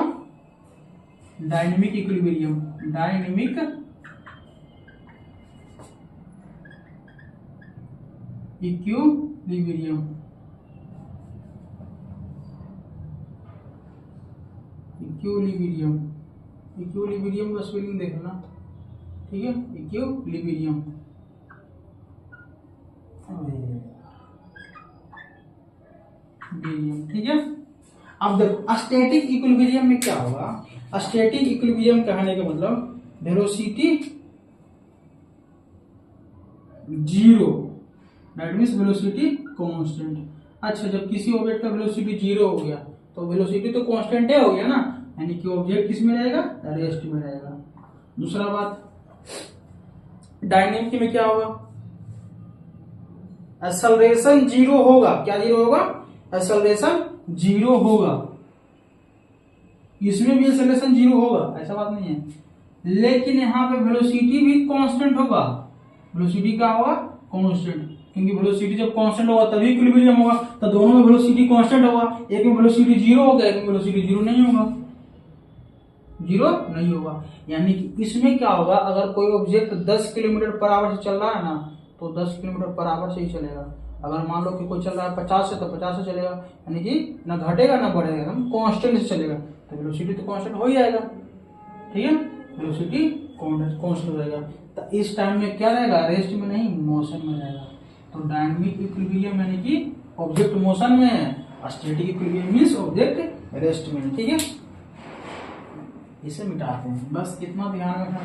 S1: dynamic equilibrium, dynamic equilibrium, equilibrium, equilibrium का स्पेलिंग देखना, ठीक है, इक्विलिब्रियम। ठीक है। अब देखो स्टैटिक इक्विलिब्रियम में क्या होगा, स्टैटिक इक्विलिब्रियम कहने का मतलब velocity zero, that means velocity constant. अच्छा, जब किसी ऑब्जेक्ट का वेलोसिटी जीरो हो गया तो वेलोसिटी तो कांस्टेंट हो गया ना, यानी कि ऑब्जेक्ट किस में रहेगा, रेस्ट में रहेगा। दूसरा बात, डायनेमिक में क्या होगा, एक्सेलरेशन जीरो होगा। क्या जीरो होगा, एक्सेलरेशन जीरो होगा। इसमें भी एक्सेलरेशन जीरो होगा, ऐसा बात नहीं है, लेकिन यहाँ पे वेलोसिटी भी कांस्टेंट होगा। वेलोसिटी क्या होगा, कांस्टेंट, क्योंकि वेलोसिटी जब कांस्टेंट होगा तभी इक्विलिब्रियम होगा। तो दोनों में वेलोसिटी कांस्टेंट होगा, एक में वेलोसिटी जीरो होगा, एक में वेलोसिटी जीरो नहीं होगा, जीरो नहीं होगा। यानी कि इसमें क्या होगा, अगर कोई ऑब्जेक्ट 10 किलोमीटर पर आवर से चल रहा है ना, तो 10 किलोमीटर पर आवर से ही चलेगा। अगर मान लो कि कोई चल रहा है 50 से, तो 50 से चलेगा, यानी कि ना घटेगा ना बढ़ेगा, एकदम कांस्टेंट से चलेगा। तो वेलोसिटी तो कांस्टेंट हो ही जाएगा, ठीक है, वेलोसिटी कांस्टेंट रहेगा। तो इस टाइम में क्या रहेगा, रेस्ट में नहीं, मोशन में रहेगा। तो डायनामिक इक्विलिब्रियम यानी कि ऑब्जेक्ट मोशन में है, static equilibrium means object rest में है, ठीक है। इसे मिटाते हैं, बस इतना ध्यान रखना।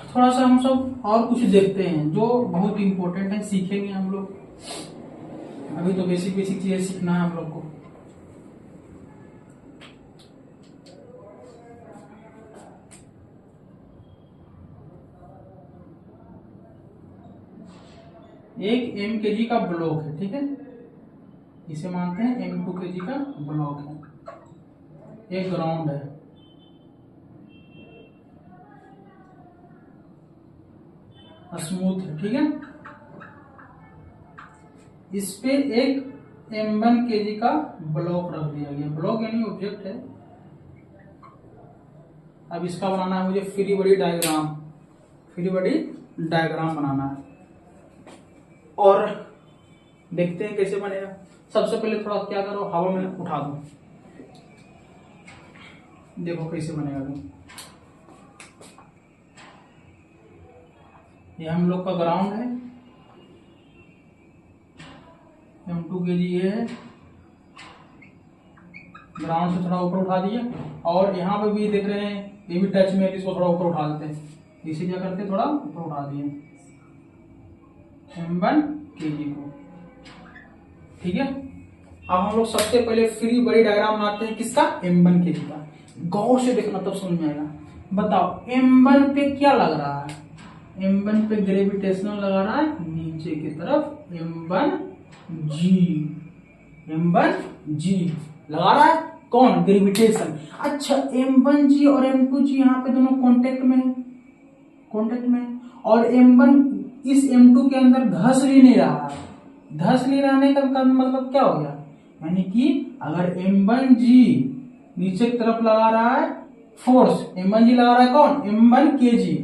S1: थोड़ा सा हम सब और कुछ देखते हैं जो बहुत इंपॉर्टेंट है, सीखेंगे हम लोग। अभी तो बेसिक बेसिक चीजें सीखना है हम लोग को। एक mkg का ब्लॉक है, ठीक है, इसे मानते हैं m2 kg का ब्लॉक है, एक ग्राउंड है, स्मूथ है, ठीक है। इस पे एक m1 kg का ब्लॉक रख दिया गया, ब्लॉक यानी ऑब्जेक्ट है। अब इसका बनाना है मुझे free body diagram, free body diagram बनाना है, और देखते हैं कैसे बनेगा। सबसे पहले थोड़ा क्या करो, हवा में उठा दो, देखो कैसे बनेगा। तो ये हम लोग का ग्राउंड है, m2 kg ये है, ग्राउंड से थोड़ा ऊपर उठा दिए, और यहाँ पे भी देख रहे हैं ये भी टच में है, इसको थोड़ा ऊपर उठा देते हैं। इसे क्या करते हैं, थोड़ा ऊपर उठा दिए m1 kg को, ठीक है। अब हम लोग सबसे पहले फ्री बॉडी डायग्राम बनाते हैं, किसका, m1 kg का। गौर से देखना तब समझ में आएगा। बताओ m1 पे क्या लग रहा है, m1 पे ग्रेविटेशनल लगा रहा है नीचे की तरफ, m1g लगा रहा है, कौन, ग्रेविटेशन। अच्छा, m1g और m2g यहाँ पे दोनों कांटेक्ट में है, कांटेक्ट में, और m1 इस m2 के अंदर धस भी नहीं रहा है। धस नहीं रहने का मतलब क्या हो गया, यानी कि अगर m1g नीचे की तरफ लगा रहा है फोर्स, m1g लगा रहा है कौन, m1 kg,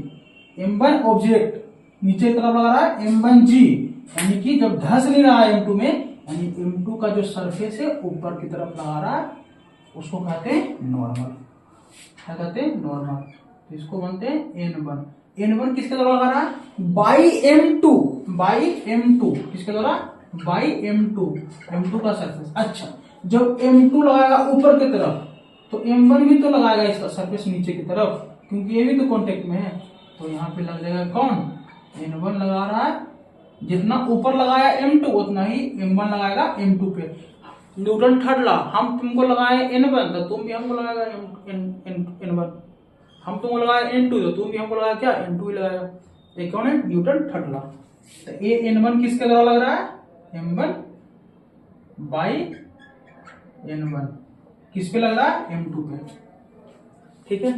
S1: m1 ऑब्जेक्ट नीचे की तरफ लगा रहा है m1g, यानी कि जब धस नहीं रहा है m2 में, यानी m2 का जो सरफेस है ऊपर की तरफ लगा रहा है, उसको कहते हैं नॉर्मल। क्या कहते हैं, नॉर्मल। तो इसको बनते हैं n1। n1 किसके द्वारा लगा रहा है, बाई m2, किसके द्वारा, बाई m2 का सरफेस। अच्छा, जब m2 लगाएगा ऊपर की तरफ, तो m1 भी तो लगाएगा इसका सरफेस नीचे की तरफ, क्योंकि ये भी तो कांटेक्ट में है। तो यहाँ पे लग जाएगा कौन, n1 लगा रहा है, जितना ऊपर लगाया m2 उतना ही m1 लगाएगा m2 पे। न्यूटन थर्ड लॉ, हम तुमको लगाए n1 तो तुम भी हमको लगाएगा n1, हम तुमको लगाया n2 तो तुम भी हमको लगाया क्या, n2 ही लगाएगा। ये कौन है, न्यूटन थर्ड लॉ। तो ये n1 किसके द्वारा लग रहा है, m1 बाई n1, किस पे लग रहा है, m2 पे, ठीक है।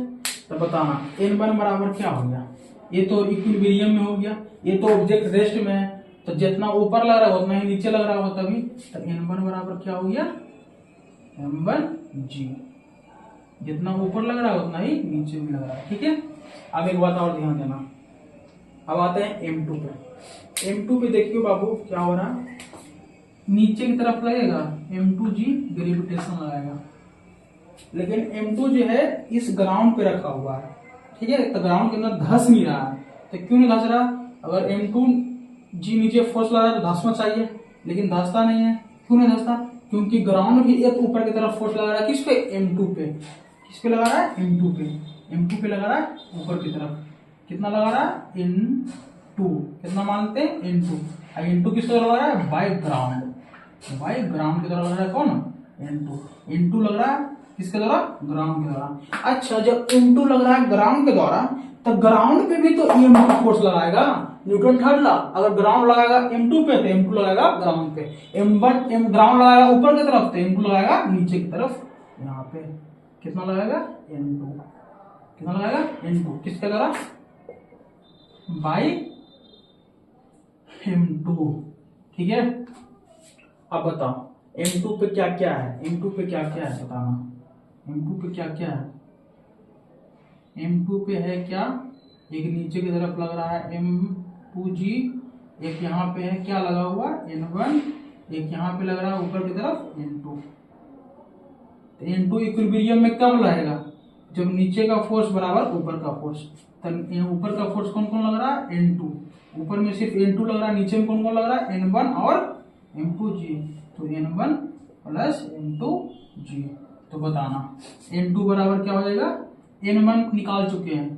S1: तो बताना n1 बराबर क्या हो गया, ये तो इक्विलिब्रियम में हो गया, ये तो ऑब्जेक्ट रेस्ट में है, तो जितना ऊपर लग रहा है उतना ही नीचे लग रहा होगा तभी। तो n1 बराबर क्या हो गया, m1g, जितना ऊपर लग रहा है उतना ही नीचे भी लग रहा है, ठीक है। अब एक बात और ध्यान देना, अब आते हैं m2 पे। m2 पे देखियो बाबू क्या हो रहा है, नीचे की तरफ लगेगा m2g ग्रेविटेशन लगाएगा, लेकिन M2 जो है इस ग्राउंड पे रखा हुआ है, ठीक है, तो ग्राउंड के अंदर धस नहीं रहा है। तो क्यों नहीं धस रहा? अगर M2G नीचे फोर्स लगा है तो धसना चाहिए, लेकिन धसता नहीं है। क्यों नहीं धसता? क्योंकि ग्राउंड भी एक ऊपर की तरफ फोर्स लगा रहा है। किस पे? M2 पे। किस पे लगा रहा है? M2 पे। M2 पे लगा रहा है ऊपर की तरफ। कितना लगा रहा है? N2। कितना मानते हैं? N2। N2 किस तरह लगा रहा है? Bye ground. बाय ग्राउंड की तरह लग रहा है कौन? N2। N2 लग रहा है किसके द्वारा? ग्राउंड के द्वारा। अच्छा, जब N2 लग रहा है ग्राउंड के द्वारा, तो ग्राउंड पे भी तो EM2 फोर्स लगाएगा, न्यूटन थर्ड लॉ। अगर ग्राउंड लगाएगा M2 पे तो M2 लगाएगा ग्राउंड पे। M1 ग्राउंड लगाएगा ऊपर की तरफ तो M2 लगाएगा नीचे की तरफ यहाँ पे। कितना लगाएगा? N2। कितना लगाएगा? N2 किसके द्वारा? By M2। ठीक है, अब बताओ M2 पे क्या क्या है? M2 पे क्या क्या है बताना। M2 पे क्या क्या है? M2 पे है क्या? एक नीचे की तरफ लग रहा है M2G, एक यहाँ पे है क्या लगा हुआ? N1, एक यहाँ पे लग रहा है ऊपर की तरफ N2। तो N2 इक्विलिब्रियम में कब रहेगा? जब नीचे का फोर्स बराबर ऊपर का फोर्स। तो ऊपर का फोर्स कौन कौन लग रहा है? N2। ऊपर में सिर्फ N2 लग रहा है, नीचे में कौन कौन लग रहा है? N1 और M2G। तो N1 प्लस M2G। तो बताना N2 बराबर क्या हो जाएगा? N1 निकाल चुके हैं,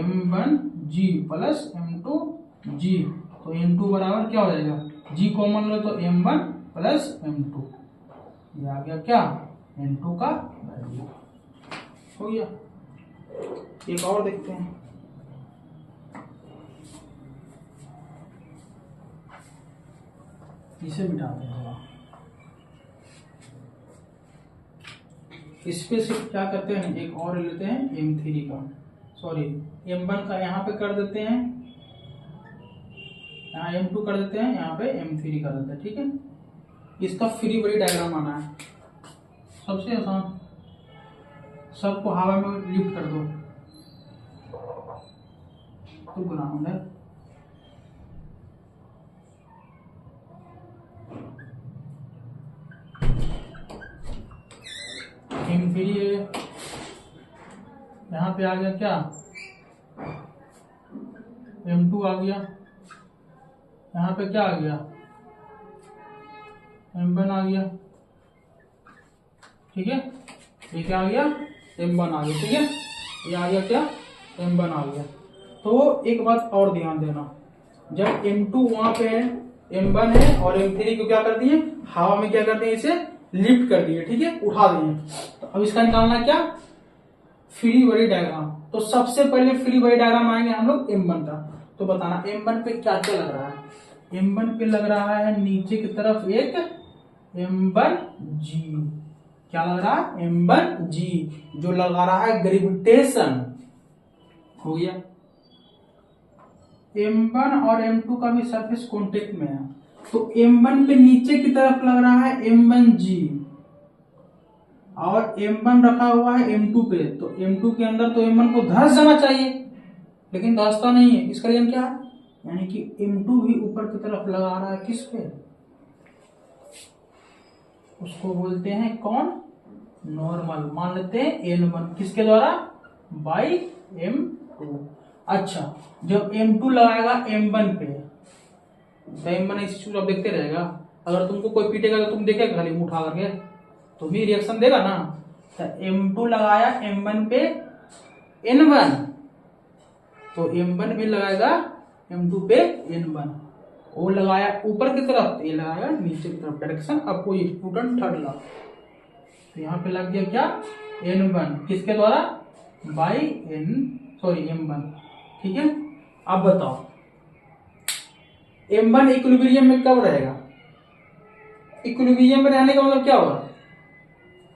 S1: M1G प्लस M2G। तो N2 बराबर क्या हो जाएगा? G कॉमन लो तो M1 प्लस M2। ये आ गया क्या? N2 का वैल्यू हो गया। एक और देखते हैं। इसे मिटाते हैं। इस पे सिर्फ क्या करते हैं, एक और लेते हैं M3 का, सॉरी M1 का यहाँ पे कर देते हैं, यहाँ M2 कर देते हैं, यहाँ पे M3 कर देते हैं। ठीक है, इसका फ्री बॉडी डायग्राम आना है। सबसे आसान, सबको हवा में लिफ्ट कर दो तो ग्राउंड है। M3 यहाँ पे आ गया क्या? M2 आ गया, यहाँ पे क्या आ गया? M1 आ गया। ठीक है, ये क्या आ गया? M1 आ गया। ठीक है, ये आ गया क्या? M1 आ गया। तो एक बात और ध्यान देना, जब M2 वहां पे है, M1 है और M3 को क्या कर दिए? हवा में क्या कर दिए? इसे लिफ्ट कर दिए। ठीक है, उठा दिए। तो अब इसका निकालना क्या? Free body diagram. तो सबसे पहले फ्री बॉडी डायग्राम आएंगे हम लोग M1 का। तो बताना M1 पे क्या क्या लग रहा है? M1 पे लग रहा है नीचे की तरफ एक M1G। क्या लग रहा है? M1G, जो लगा रहा है ग्रेविटेशन। हो गया। M1 और M2 का भी सरफेस कांटेक्ट में है, तो M1 पे नीचे की तरफ लग रहा है M1G और M1 रखा हुआ है M2 पे। तो M2 के अंदर तो M1 को धंस जाना चाहिए, लेकिन धंसता नहीं है। इसका रीजन क्या है? यानी कि M2 भी ऊपर की तरफ लगा रहा है। किस पे? उसको बोलते हैं कौन? नॉर्मल। मान लेते हैं N1 किसके द्वारा? By M2। अच्छा, जब M2 लगाएगा M1 पे तो M1 इस चीज आप देखते रहेगा। अगर तुमको कोई पीटेगा तो तुम देखेगा खाली उठा करके, तुम भी रिएक्शन देगा ना। तो M2 लगाया M1 पे N1, तो M1 भी लगाएगा M2 पे N1। वो लगाया ऊपर की तरफ, ये लगाएगा नीचे की तरफ। Direction opposite, Newton third law. तो यहाँ पे लग गया क्या? N1 किसके द्वारा? By M1। ठीक है, अब बताओ M1 इक्विलिब्रियम में कब रहेगा? इक्विलिब्रियम में रहने का मतलब क्या होगा?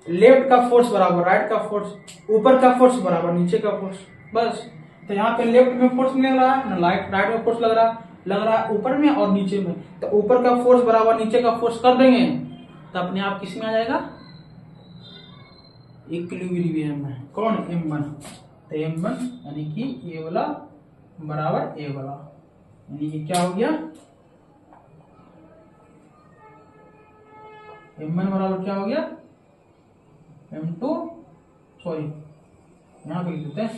S1: लेफ्ट का फोर्स बराबर राइट का फोर्स, ऊपर का फोर्स बराबर नीचे का फोर्स, बस। तो यहाँ पे लेफ्ट में फोर्स नहीं लग रहा है ना, राइट में फोर्स लग रहा है ऊपर में और नीचे में। तो ऊपर का फोर्स बराबर नीचे का फोर्स कर देंगे तो अपने आप किस में आ जाएगा? इक्विलिब्रियम में। कौन? M1। तो M1 यानी कि ये वाला बराबर ए वाला, यानी कि क्या हो गया? M1 बराबर क्या हो गया? M2 सॉरी यहाँ पे लिख देते हैं,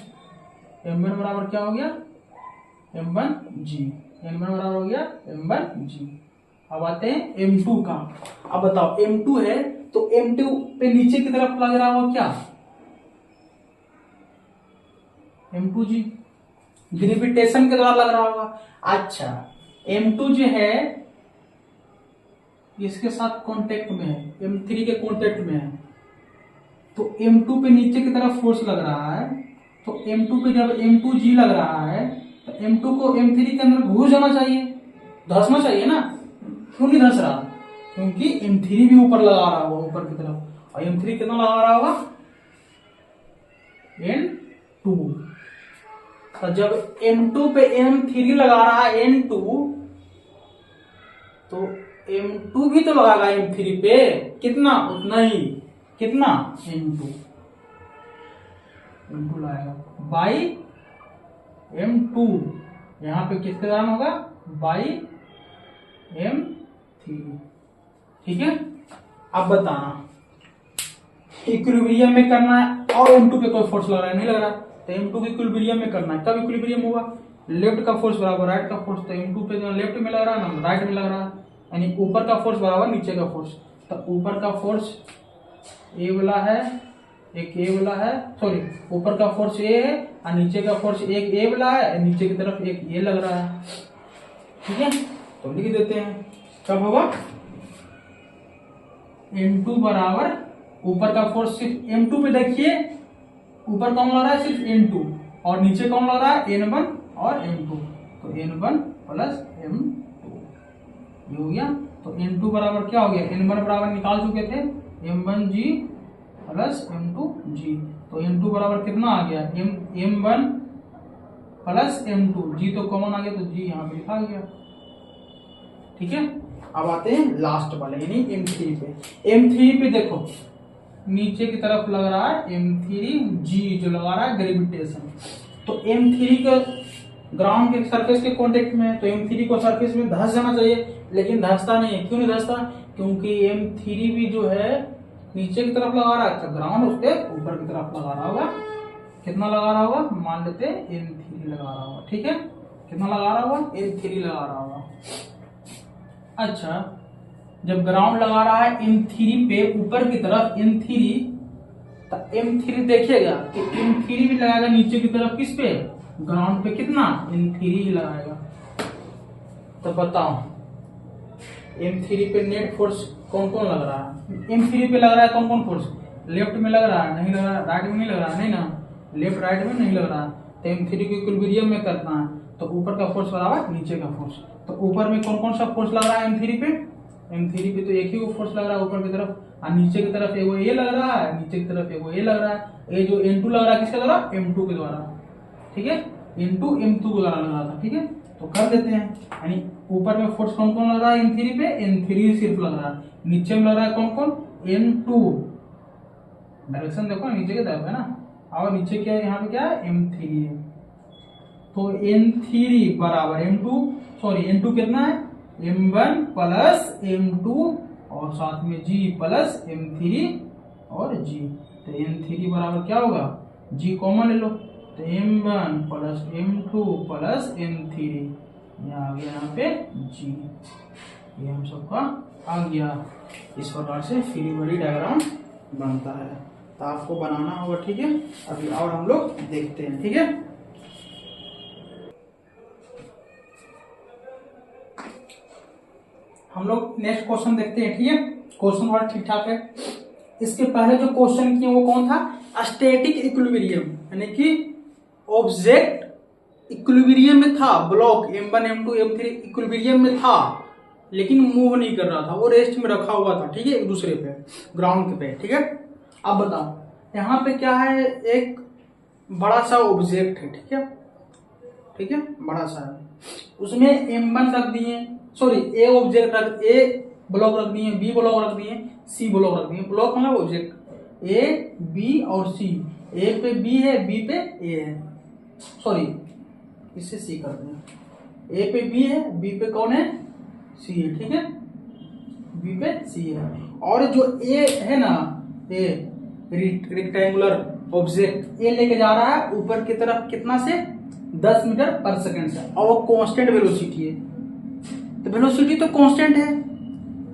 S1: m1 बराबर क्या हो गया, m1g, m1 बराबर हो गया m1g। अब आते हैं m2 का। अब बताओ m2 है तो m2 पे नीचे की तरफ लग रहा होगा क्या, m2g, ग्रेविटेशन के द्वारा लग रहा होगा। अच्छा m2 जो है इसके साथ कांटेक्ट में है, m3 के कांटेक्ट में है, तो m2 पे नीचे की तरफ फोर्स लग रहा है, तो m2 पे जब m2g लग रहा है तो m2 को m3 के अंदर घुस जाना चाहिए, धंसना चाहिए ना। क्यों नहीं धंस रहा, क्योंकि m3 भी ऊपर लगा रहा होगा, ऊपर की तरफ, और m3 कितना लगा रहा होगा, n2। तो जब m2 पे m3 लगा रहा है n2, तो m2 भी तो लगाएगा m3 पे, कितना, उतना ही, कितना, m2 लगाएगा बाई m2, यहां पे किसके दौरान होगा, बाई m3। ठीक है। अब बताना इक्विलिब्रियम में करना है और m2 पे कोई फोर्स लग रहा है, नहीं लग रहा, तो m2 के इक्विलिब्रियम में करना है। कब इक्विलिब्रियम होगा, लेफ्ट का फोर्स बराबर राइट का फोर्स, तो m2 पे ना लेफ्ट में लग रहा है ना राइट में लग रहा है, यानी ऊपर का फोर्स बराबर नीचे का फोर्स। तो ऊपर का फोर्स ए वाला है, एक ए वाला है, सॉरी ऊपर का फोर्स ए है और नीचे का फोर्स एक ए वाला है, नीचे की तरफ एक ए लग रहा है। ठीक है, तो लिख देते हैं, कब होगा, m2 बराबर ऊपर का फोर्स सिर्फ m2 पे देखिए, ऊपर कौन लग रहा है, सिर्फ n2, और नीचे कौन लग रहा है, n1 और m2, तो n1 प्लस m2 ये हो गया। तो n2 बराबर क्या हो गया, n1 बराबर निकाल चुके थे, m1g प्लस m2g, तो m2 बराबर कितना आ गया, m1 प्लस m2, g तो कॉमन आ गया, तो g यहाँ पे लिखा गया। ठीक है। अब आते हैं लास्ट वाले यानी m3 पे। m3 पे देखो नीचे की तरफ लग रहा है m3g, जो लगा रहा है ग्रेविटेशन, तो m3 का ग्राउंड के सरफेस के कांटेक्ट में है, तो m3 को सरफेस में धंस जाना चाहिए, लेकिन धंसता नहीं है। क्यों नहीं धंसता, क्योंकि m3 भी जो है नीचे की तरफ लगा रहा है, तो ग्राउंड उसके ऊपर की तरफ लगा रहा होगा। कितना लगा रहा होगा, मान लेते m3 लगा रहा होगा। ठीक है, कितना लगा रहा होगा, m3 लगा रहा होगा। अच्छा, जब ग्राउंड लगा रहा है m3 पे ऊपर की तरफ m3, तो m3 देखिएगा कि m3 भी लगाएगा नीचे की तरफ, किस पे, ग्राउंड पे, कितना, m3 लगाएगा। तो बताओ m3 पे नेट फोर्स कौन कौन लग रहा है, m3 पे लग रहा है कौन कौन फोर्स, लेफ्ट में लग रहा है, नहीं लग रहा, राइट में नहीं लग रहा, नहीं ना, लेफ्ट राइट में नहीं लग रहा, तो m3 को इक्विलिब्रियम में करना है, तो ऊपर का फोर्स बराबर नीचे का फोर्स। तो ऊपर में कौन कौन सा फोर्स लग रहा है m3 पे, m3 पे तो एक ही वो फोर्स लग रहा है ऊपर की तरफ, और नीचे की तरफ एगो ए लग रहा है, नीचे की तरफ एगो ए लग रहा है। ये जो n2 लग रहा है किसके द्वारा, m2 के द्वारा। ठीक है, n2 m2 के द्वारा लग रहा था। ठीक है, तो कर देते हैं, यानी ऊपर में फोर्स कौन कौन लग रहा है m3 पे, m3 सिर्फ लग रहा है, नीचे में लग रहा है कौन कौन, m2, डायरेक्शन देखो नीचे की तरफ है ना, और नीचे क्या है, यहाँ पे क्या है, m3 है, तो n3 बराबर m2, सॉरी n2 कितना है, m1 प्लस m2 और साथ में g प्लस m3 और g, तो n3 बराबर क्या होगा, g कॉमन ले लो, तो m1 plus m2 plus m3, यहाँ आ गया, यहाँ पे g, ये हम सबका आ गया। इस प्रकार से फ्री बॉडी डायग्राम बनता है, तो आपको बनाना होगा। ठीक है, अभी और हम लोग देखते हैं। ठीक है, हम लोग नेक्स्ट क्वेश्चन देखते हैं। ठीक है, क्वेश्चन वर्ड ठीक ठाक है। इसके पहले जो क्वेश्चन किए वो कौन था, स्टैटिक इक्विलिब्रियम, यानी कि ऑब्जेक्ट इक्विलिब्रियम में था, block m1 m2 m3 equilibrium में था, लेकिन मूव नहीं कर रहा था, वो रेस्ट में रखा हुआ था। ठीक है, एक दूसरे पे, ग्राउंड पे। ठीक है, अब बताओ यहाँ पे क्या है, एक बड़ा सा ऑब्जेक्ट है। ठीक है, ठीक है, बड़ा सा है, उसमें m1 रख दिए, सॉरी ए ऑब्जेक्ट रख, ए ब्लॉक रख दिए, बी ब्लॉक रख दिए, सी ब्लॉक रख दिए। ब्लॉक मतलब ऑब्जेक्ट ए बी और सी, ए पे बी है, बी पे ए है, सॉरी इससे सी कर दें, ए पे बी है, बी पे कौन है, सी है। ठीक है, बी पे सी है, और जो ए है ना, ए रेक्टेंगुलर ऑब्जेक्ट ए लेके जा रहा है ऊपर की तरफ कितना से 10 मीटर पर सेकंड से, और वो कांस्टेंट वेलोसिटी है। तो वेलोसिटी तो कांस्टेंट है,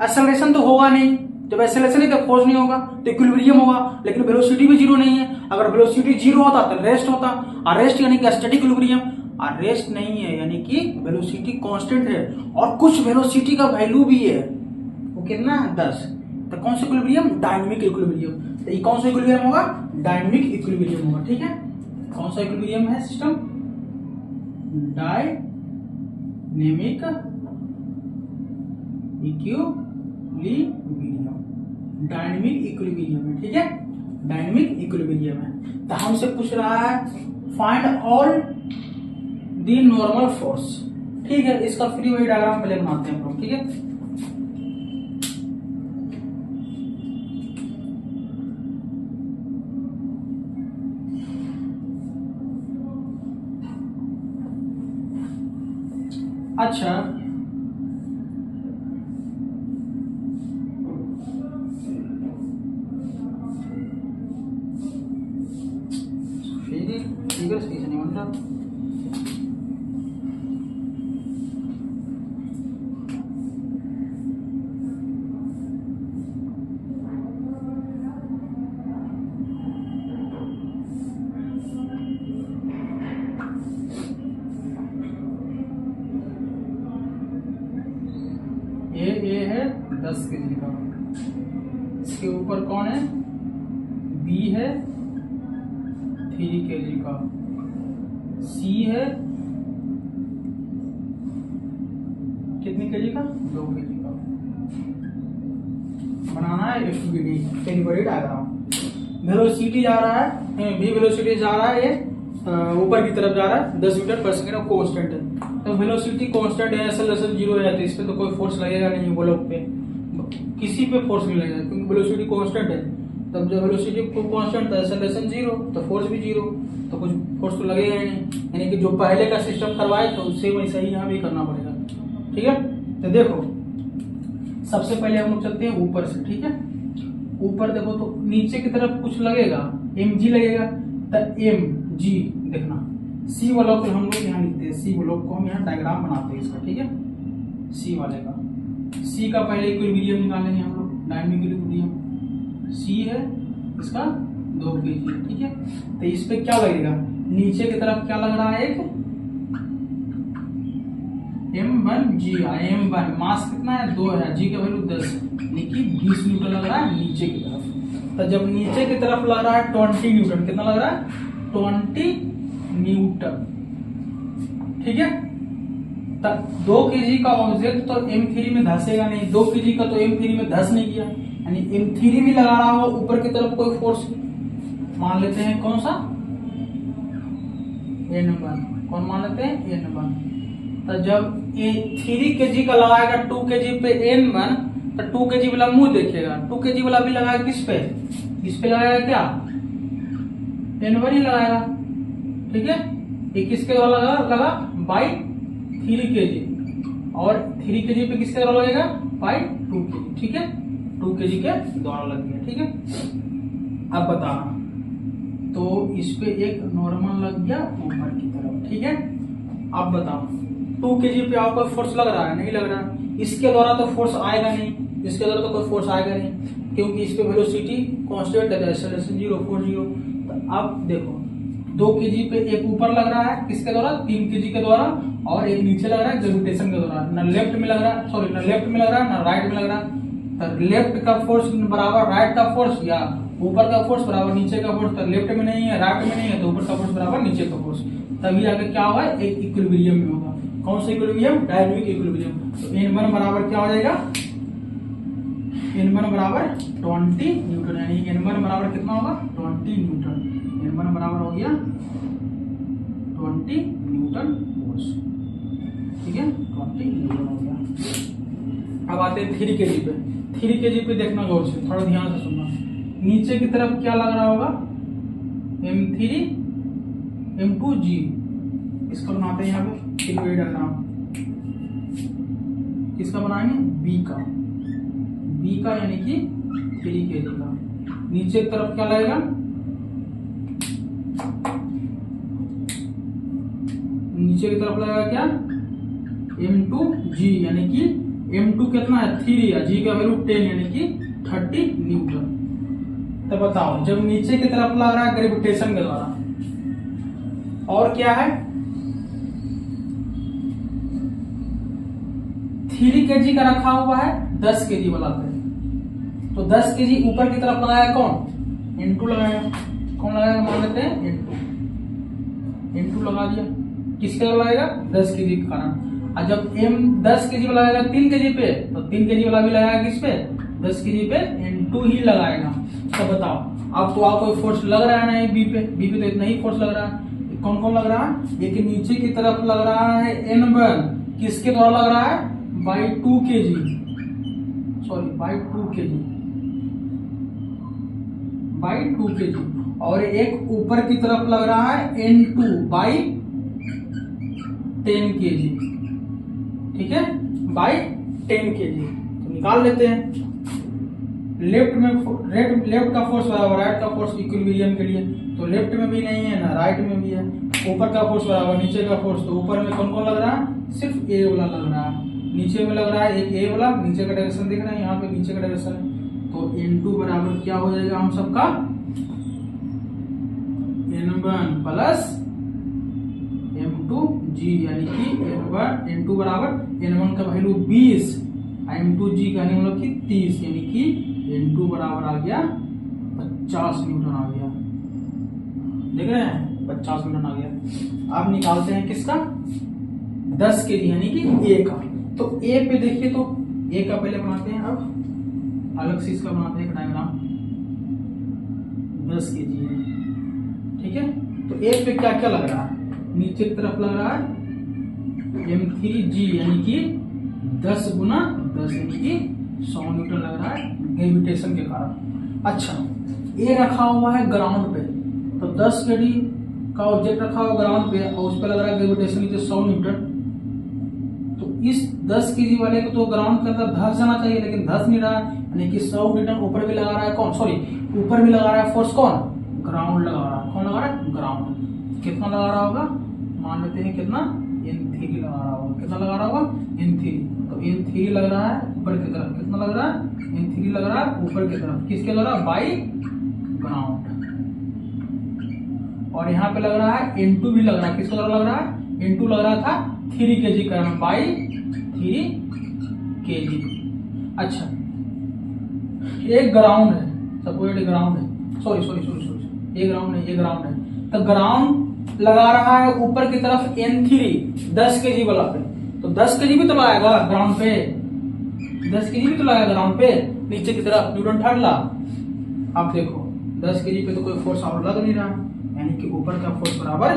S1: एक्सेलरेशन तो होगा नहीं, जब एक्सेलरेशन है तो फोर्स नहीं होगा, तो इक्विलिब्रियम होगा। लेकिन वेलोसिटी भी जीरो नहीं है, अगर वेलोसिटी जीरो होता तो रेस्ट होता, और रेस्ट यानी कि स्टैटिक इक्विलिब्रियम, और रेस्ट नहीं है यानी कि वेलोसिटी कांस्टेंट है, और कुछ वेलोसिटी का वैल्यू भी है, वो कितना है 10। तो कौन सा इक्विलिब्रियम? Dynamic equilibrium. तो ये कौन सा इक्विलिब्रियम होगा? डायनामिक इक्विलिब्रियम होगा। ठीक है, कौन सा इक्विलिब्रियम है system? Dynamic equilibrium, dynamic equilibrium है। ठीक है, डायनामिक इक्विलिब्रियम है। तो हमसे पूछ रहा है find all the normal force. ठीक है, इसका फ्री बॉडी डायग्राम पहले बनाते हैं हम लोग। ठीक है, अच्छा फिगर सही से नहीं बन रहा। ये है 10 kg का, इसके ऊपर कौन है? बी है 3 kg का, सी है कितने kg का? 2 kg का। बनाना है FBD, free body diagram. Velocity जा रहा है, बी वेलोसिटी जा रहा है, ये ऊपर की तरफ जा रहा है 10 मीटर पर सेकंड, कांस्टेंट है। तो वेलोसिटी कांस्टेंट है, एक्सेलरेशन जीरो है, तो इस पे तो कोई फोर्स लगेगा नहीं, वो लोग पे किसी पे फोर्स नहीं लगेगा क्योंकि वेलोसिटी कांस्टेंट है। तब जब वेलोसिटी कांस्टेंट तो एक्सेलरेशन जीरो, तो फोर्स भी जीरो, तो कुछ फोर्स तो लगेगा ही नहीं। यानी कि जो पहले का सिस्टम करवाए तो उससे वैसा ही यहाँ भी करना पड़ेगा। ठीक है, तो देखो सबसे पहले हम लोग चलते हैं ऊपर से। ठीक है, ऊपर देखो तो नीचे की तरफ कुछ लगेगा, mg लगेगा, तो mg देखना, सी ब्लॉक को हम लोग यहाँ लिखते हैं, सी ब्लॉक को हम यहाँ डायग्राम बनाते हैं इसका। ठीक है, सी वाले का, सी का पहले इक्विलिब्रियम निकालेंगे हम लोग, डायनामिक इक्विलिब्रियम। सी है इसका 2 kg। ठीक है, तो इस पे क्या लगेगा? नीचे की तरफ क्या लग रहा है? एक m1g, m1 मास कितना है? 2 है, g का वैल्यू 10, यानी कि 20 न्यूटन लग रहा है नीचे की तरफ। तो जब नीचे की तरफ लग रहा है 20 न्यूटन, कितना लग रहा है? 20 न्यूटन। ठीक है, 2 kg का ऑब्जेक्ट तो m3 में धसेगा नहीं, 2 kg का तो m3 में धस नहीं किया, यानी m3 भी लगा रहा हो ऊपर की तरफ कोई फोर्स, मान लेते हैं कौन सा? n1। कौन मान लेते हैं? n1। तो जब ये 3 kg का लगाएगा 2 kg पे n1, तो 2 kg वाला मुंह देखेगा, 2 kg वाला भी लगाएगा किस पे? इस पे लगाएगा क्या? n1 ही लगाएगा। ठीक है, ये किसके द्वारा लगा? बाई 3 kg, और 3 kg पे किसके द्वारा लगेगा? By 2 kg। ठीक है, 2 kg के द्वारा लग गया। ठीक है, अब बताना, तो इस पे एक नॉर्मल लग गया ऊपर की तरफ। ठीक है, अब बताओ 2 kg पे आपको फोर्स लग रहा है? नहीं लग रहा। इसके द्वारा तो फोर्स आएगा नहीं, इसके द्वारा तो कोई फोर्स आएगा नहीं, क्योंकि इस पे वेलोसिटी कांस्टेंट है, एक्सेलरेशन जीरो, फोर्स जीरो। तो अब देखो 2 kg पे एक ऊपर लग रहा है, किसके द्वारा? 3 kg के द्वारा, और एक नीचे लग रहा है ग्रेविटेशन के द्वारा। ना लेफ्ट में लग रहा है, सॉरी, ना लेफ्ट में लग रहा है ना राइट में लग रहा है। तो लेफ्ट का फोर्स बराबर राइट का फोर्स, या ऊपर का फोर्स बराबर नीचे का फोर्स। तो लेफ्ट में नहीं है, राइट में नहीं है, तो ऊपर का फोर्स बराबर नीचे का फोर्स। तभी आगे क्या होगा? एक इक्विलिब्रियम में होगा। कौन सा इक्विलिब्रियम? Dynamic equilibrium. तो n1 बराबर क्या हो जाएगा? n1 बराबर 20 न्यूटन, यानी n1 बराबर कितना होगा? 20 न्यूटन। n1 बराबर हो गया 20 न्यूटन फोर्स। ठीक है, 20 न्यूटन हो गया। अब आते हैं 3 kg पे। 3 kg पे देखना गौर से, थोड़ा ध्यान से सुनना। नीचे की तरफ क्या लग रहा होगा? m3 m2g, इसका बनाते हैं यहाँ पे डायग्राम। किसका बनाएंगे? बी का, बी का यानी कि 3 kg का। नीचे की तरफ क्या लगेगा? नीचे की तरफ लगेगा क्या, m2g, यानी कि m2 कितना है 3 है, g का वैल्यू 10 यानी कि 30 न्यूटन। तो बताओ जब नीचे की तरफ लग रहा है ग्रेविटेशन के द्वारा, और क्या है 3 kg का रखा हुआ है 10 kg वाला पे, तो 10 kg ऊपर की तरफ लगाया कौन, n2 लगाया, कौन लगाएगा मान लेते हैं n2 लगा दिया, किसके तरफ लगाएगा 10 kg के कारण। और जब m 10 kg वाला लगाएगा 3 kg पे, तो 3 kg वाला भी लगाएगा किस पे 10 kg पे n2 ही लगाएगा। तो बताओ अब तो आपको फोर्स लग रहा है ना बी पे तो इतना ही फोर्स लग रहा है। कौन कौन लग रहा है, एक नीचे की तरफ लग रहा है n1, किसके द्वारा लग रहा है by 2 kg, sorry by 2 kg, और एक ऊपर की तरफ लग रहा है n2 बाई 10 kg, ठीक है बाई 10 kg। तो निकाल लेते हैं, लेफ्ट का फोर्स बराबर राइट का फोर्स इक्विलिब्रियम के लिए, तो लेफ्ट में भी नहीं है ना राइट में भी है, ऊपर का फोर्स बराबर नीचे का फोर्स, तो ऊपर में कौन कौन लग रहा है सिर्फ ए वाला लग रहा है, नीचे में लग रहा है एक ए वाला, नीचे का डायरेक्शन देख रहे हैं यहाँ पे नीचे का डायरेक्शन है, तो n2 बराबर क्या हो जाएगा हम सबका n1 प्लस m2g, यानी कि n2 बराबर n1 का वैल्यू 20, m2g का हम लोग की 30, यानी कि n2 बराबर आ गया 50 न्यूटन आ गया, देख रहे हैं 50 न्यूटन आ गया। अब निकालते हैं किसका 10 kg यानी कि ए का, तो ए पे देखिए तो ए का पहले बनाते हैं, अब अलग से इसका बनाते हैं डायग्राम, 10 kg है, ठीक है। तो ए पे क्या क्या लग रहा है, नीचे की तरफ लग रहा है m3g यानी कि 10 गुना 10 यानी कि 100 न्यूटन लग रहा है ग्रेविटेशन के कारण। अच्छा ए रखा हुआ है ग्राउंड पे, तो 10 kg का ऑब्जेक्ट रखा हुआ ग्राउंड पे और उस पर लग रहा है ग्रेविटेशन नीचे 100 न्यूटन, तो इस 10 kg वाले को तो ग्राउंड के अंदर धस जाना चाहिए, लेकिन धस नहीं रहा, यानी कि 100 न्यूटन ऊपर भी लगा रहा है कौन, सॉरी ऊपर भी लगा रहा है फोर्स कौन, ग्राउंड लगा रहा है, कौन लगा रहा है ग्राउंड। कितना लगा रहा होगा मान लेते हैं कितना n3 लगा रहा होगा, कितना लगा रहा होगा n3, तो n3 लग रहा है ऊपर की तरफ, कितना लग रहा है n3 लग रहा है ऊपर की तरफ, किसके लग रहा है बाई ग्राउंड, और यहाँ पे लग रहा है n2 भी लग रहा है, किसके द्वारा लग रहा है n2 लग रहा था 3 kg का बाई 3 kg। अच्छा एक ग्राउंड है, सपोज ग्राउंड है, सॉरी ये ग्राउंड है, तो ग्राउंड लगा रहा है ऊपर की तरफ n3 10 kg वाला पे, तो 10 kg भी तो लगाएगा ग्राउंड पे, 10 kg भी तो लगाएगा ग्राउंड पे नीचे की तरफ न्यूटन थर्ड ला। आप देखो 10 kg पे तो कोई फोर्स और लग नहीं रहा, यानी कि ऊपर का फोर्स बराबर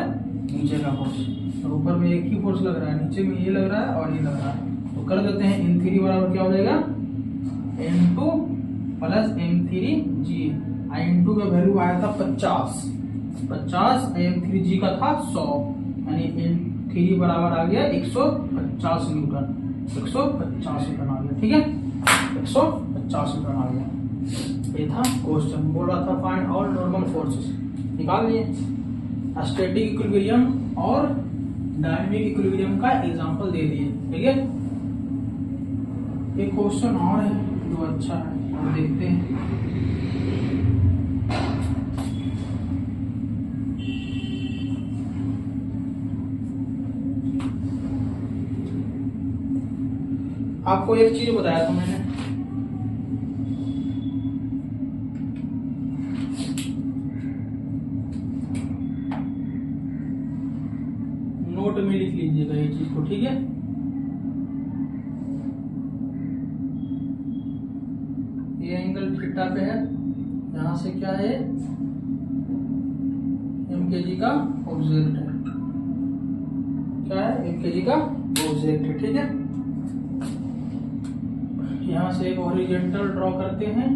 S1: नीचे का फोर्स, तो ऊपर में एक ही फोर्स लग रहा है, नीचे में ये लग रहा है और ये लग रहा है, तो कर देते हैं n3 बराबर क्या हो जाएगा n2 प्लस m3g, n2 का वैल्यू आया था 50, m3g का था 100, यानी n3 बराबर आ गया 150 न्यूटन, 150 न्यूटन आ गया, ठीक है 150 न्यूटन आ गया। ये था क्वेश्चन, बोल रहा था फाइंड ऑल नॉर्मल फोर्सेस, निकाल लिए। स्टैटिक इक्विलिब्रियम और डायनामिक इक्विलिब्रियम का एग्जांपल दे दिए, ठीक है। एक क्वेश्चन और है जो अच्छा है, और देखते हैं। आपको एक चीज बताया था मैंने, नोट में लिख लीजिएगा ये चीज को, ठीक है। ये एंगल थीटा पे है, यहां से क्या है mkg का ऑब्जेक्ट है, क्या है mkg का ऑब्जेक्ट है, ठीक है। यहां से एक हॉरिजॉन्टल ड्रॉ करते हैं,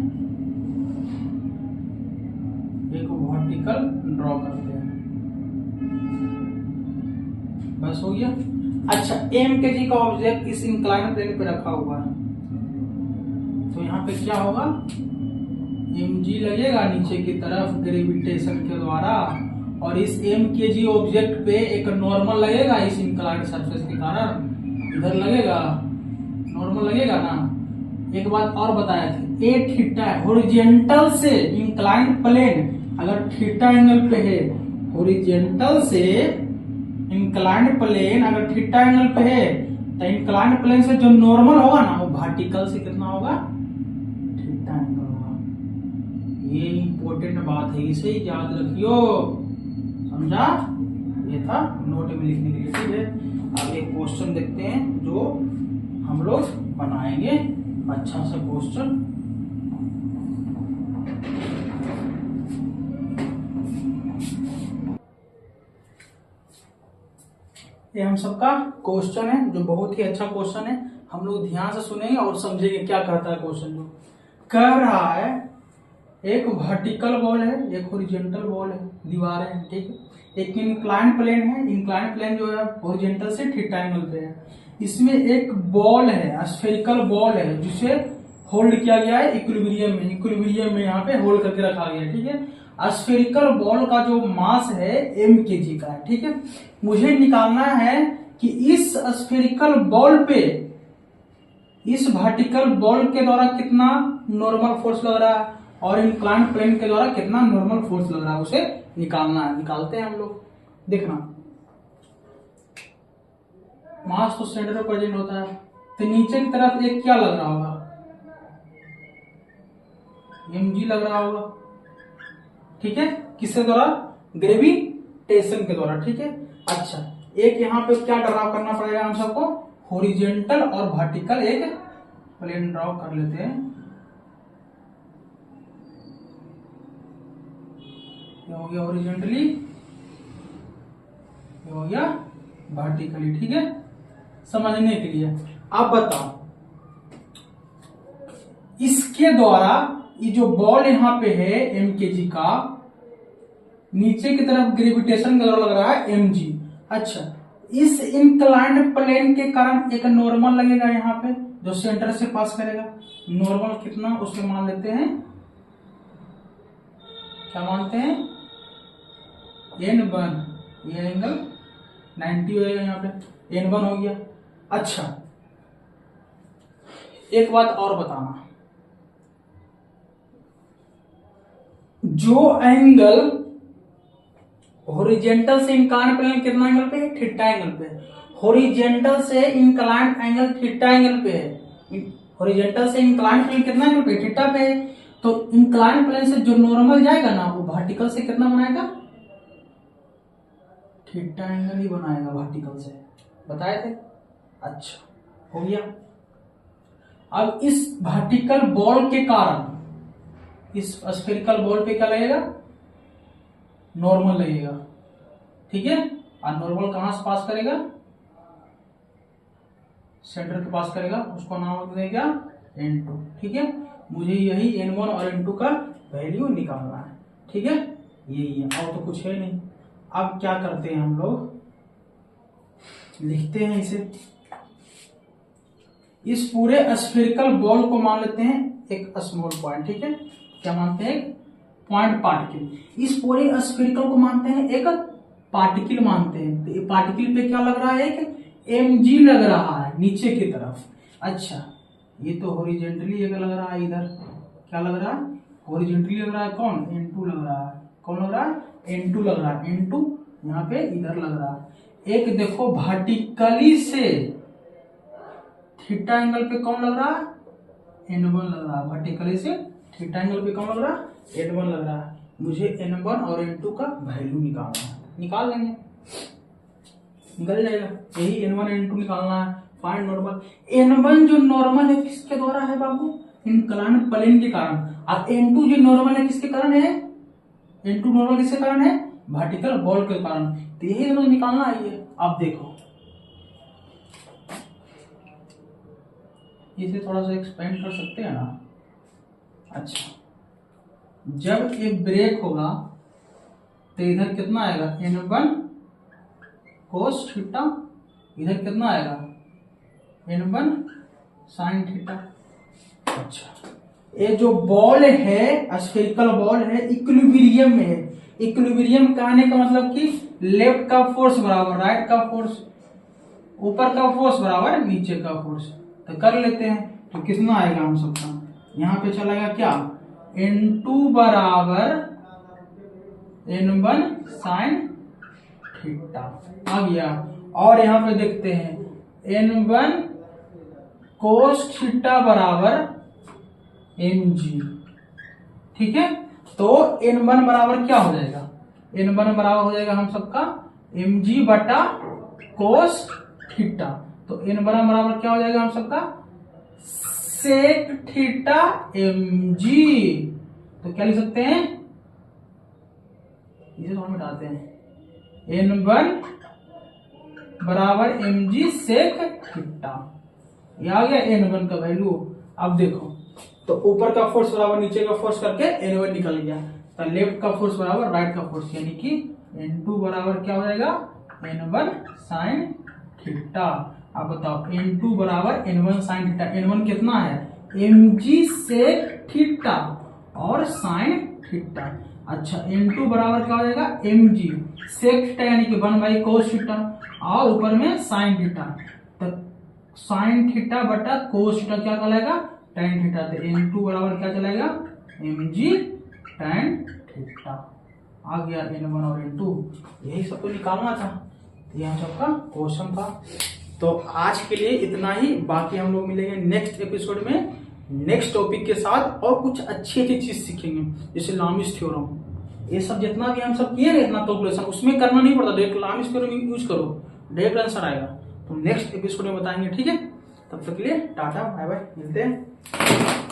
S1: एक वर्टिकल ड्रॉ करते हैं, बस हो गया। अच्छा mkg का ऑब्जेक्ट इस इंक्लाइन प्लेन पे रखा हुआ है, तो यहाँ पे क्या होगा mg लगेगा नीचे की तरफ ग्रेविटेशन के द्वारा, और इस एम के जी ऑब्जेक्ट पे एक नॉर्मल लगेगा इस इंक्लाइंड सरफेस के कारण, इधर लगेगा, नॉर्मल लगेगा ना। एक बात और बताया था, ए थीटा हॉरिजॉन्टल से इंक्लाइंड प्लेन अगर थीटा एंगल पे है, हॉरिजॉन्टल से इंक्लाइंड प्लेन अगर थीटा एंगल पे है, तो इंक्लाइंड प्लेन से जो नॉर्मल होगा ना वो वर्टिकल से कितना होगा, थीटा एंगल होगा। ये इंपॉर्टेंट बात है, इसे याद रखियो, समझा। ये था नोट में लिखने के लिए, ठीक है। अब एक क्वेश्चन देखते हैं जो हम लोग बनाएंगे, अच्छा सा क्वेश्चन। ये हम सबका क्वेश्चन है जो बहुत ही अच्छा क्वेश्चन है, हम लोग ध्यान से सुनेंगे और समझेंगे क्या कहता है क्वेश्चन। जो कह रहा है एक वर्टिकल बॉल है, एक हॉरिजॉन्टल बॉल है, दीवारें हैं, ठीक है। एक इंक्लाइंड प्लेन है, इंक्लाइंड प्लेन जो है हॉरिजॉन्टल से थीटा एंगल पे है। इसमें एक बॉल है, स्फेरिकल बॉल है, जिसे होल्ड किया गया है इक्विलिब्रियम में यहाँ पे होल्ड करके रखा गया है, ठीक है। स्फेरिकल बॉल का जो मास है एम के जी का है, ठीक है। मुझे निकालना है कि इस स्फेरिकल बॉल पे इस वर्टिकल बॉल के द्वारा कितना नॉर्मल फोर्स लग रहा है और इंक्लाइंड प्लेन के द्वारा कितना नॉर्मल फोर्स लग रहा है, उसे निकालना है। निकालते हैं हम लोग, देखना। मास तो सेंटर में प्रेजेंट होता है, तो नीचे की तरफ एक क्या लग रहा होगा, mg लग रहा होगा, ठीक है। किसके द्वारा, ग्रेविटेशन के द्वारा, ठीक है। अच्छा, एक यहाँ पे क्या ड्रॉ करना पड़ेगा हम सबको, हॉरिजॉन्टल और वर्टिकल एक प्लेन ड्रॉ कर लेते हैं। ये हो गया हॉरिजॉन्टली, ये हो गया वर्टिकली, ठीक है। समझने के लिए आप बताओ, इसके द्वारा ये जो बॉल यहाँ पे है mkg का, नीचे की तरफ ग्रेविटेशन का द्वारा लग रहा है mg। अच्छा, इस इंक्लाइंड प्लेन के कारण एक नॉर्मल लगेगा यहाँ पे जो सेंटर से पास करेगा। नॉर्मल कितना उसमें मान लेते हैं, क्या मानते हैं, n1, ये एंगल 90 हो जाएगा यहाँ पे, n1 हो गया। अच्छा, एक बात और बताना, जो एंगल हॉरिजॉन्टल से इंक्लाइंड प्लेन कितना एंगल पे है, थीटा एंगल पे है। हॉरिजॉन्टल से इंक्लाइंड एंगल थीटा एंगल पे है, हॉरिजॉन्टल से इंक्लाइंड प्लेन कितना एंगल पे, थीटा पे है। तो इंक्लाइंड प्लेन से जो नॉर्मल जाएगा ना वो वर्टिकल से कितना बनाएगा, थीटा एंगल ही बनाएगा वर्टिकल से, बताए थे। अच्छा, हो गया। अब इस वर्टिकल बॉल के कारण इस स्फेरिकल बॉल पे क्या लगेगा, नॉर्मल लगेगा, ठीक है। और नॉर्मल कहां से पास करेगा, सेंटर के पास करेगा, उसको नाम देगा n2, ठीक है। मुझे यही n1 और n2 का वैल्यू निकालना है, ठीक है। यही है, और तो कुछ है नहीं। अब क्या करते हैं हम लोग, लिखते हैं इसे, इस पूरे स्फेरिकल बॉल को मान लेते हैं एक स्मॉल पॉइंट, ठीक है। क्या मानते हैं, पॉइंट पार्टिकल। इस पूरे स्फेरिकल को मानते हैं एक पार्टिकल मानते हैं। तो ये पार्टिकल पे क्या लग रहा है, एक mg लग रहा है नीचे की तरफ। अच्छा, ये तो हॉरिजॉन्टली एक लग रहा है, इधर क्या लग रहा है, हॉरिजॉन्टली लग रहा है, कौन, n2 लग रहा है, कौन लग रहा है, n2 लग रहा है, n2 यहाँ पे इधर लग रहा है। एक देखो वर्टिकली से थीटा एंगल पे कौन लग रहा है, n1 लग रहा है, वर्टिकली से थीटा एंगल पे कौन लग रहा है, n1 लग रहा है। मुझे n1 और n2 का वैल्यू निकालना है, निकाल लेंगे, निकल जाएगा। यही n1 n2 निकालना है, फाइंड नॉर्मल। n1 जो नॉर्मल है किसके द्वारा है बाबू, इंक्लाइंड प्लेन के कारण। और n2 जो नॉर्मल है किसके कारण है, n2 नॉर्मल किसके कारण है, वर्टिकल बॉल के कारण। तो यही दोनों निकालना है। अब देखो, इसे थोड़ा सा एक्सपेंड कर सकते हैं ना। अच्छा, जब ये ब्रेक होगा तो इधर कितना आएगा, n1 कोस थीटा, इधर कितना आएगा, n1 साइन थीटा। अच्छा, ये जो बॉल है स्फेरिकल बॉल है इक्विलिब्रियम में है। इक्विलिब्रियम कहने का मतलब कि लेफ्ट का फोर्स बराबर राइट का फोर्स, ऊपर का फोर्स बराबर नीचे का फोर्स। तो कर लेते हैं, तो कितना आएगा हम सबका, यहाँ पे चलेगा क्या, N2 बराबर N1 साइन थीटा आ गया। और यहाँ पे देखते हैं N1 कोस थीटा बराबर mg, ठीक है। तो N1 बराबर क्या हो जाएगा, N1 बराबर हो जाएगा हम सबका mg बटा कोस थीटा। तो N1 बराबर क्या हो जाएगा हम सबका सेक थीटा mg। तो क्या लिख सकते हैं, इसे थोड़ा मिटाते हैं, N1 बराबर mg सेक थीटा। ये आ गया N1 का वैल्यू। अब देखो तो ऊपर का फोर्स बराबर नीचे का फोर्स करके N1 निकल गया, तो लेफ्ट का फोर्स बराबर राइट का फोर्स, यानी कि N2 बराबर क्या हो जाएगा N1 साइन थीटा। अब बताओ N2 बराबर N1 साइन थीटा, N1 कितना है mg सेक थीटा और साइन थीटा। अच्छा N2 बराबर क्या हो जाएगा mg सेक थीटा यानी कि 1 कोस थीटा और ऊपर में साइन थीटा। तो साइन थीटा बटा कोस थीटा क्या कहलाएगा tan थीटा। तो N2 बराबर क्या चलेगा mg tan थीटा। आ गया N1 और N2, यही सब तो निकालना था, यह सबका क्वेश्चन था। तो आज के लिए इतना ही, बाकी हम लोग मिलेंगे नेक्स्ट एपिसोड में नेक्स्ट टॉपिक के साथ और कुछ अच्छी अच्छी चीज सीखेंगे, जैसे लामिस थ्योरम। ये सब जितना भी हम सब किए ना इतना कैलकुलेशन उसमें करना नहीं पड़ता, डायरेक्ट लामिस थ्योरम यूज करो, डायरेक्ट आंसर आएगा। तो नेक्स्ट एपिसोड में बताएंगे, ठीक है। तब तक के लिए टाटा बाय बाय, मिलते हैं।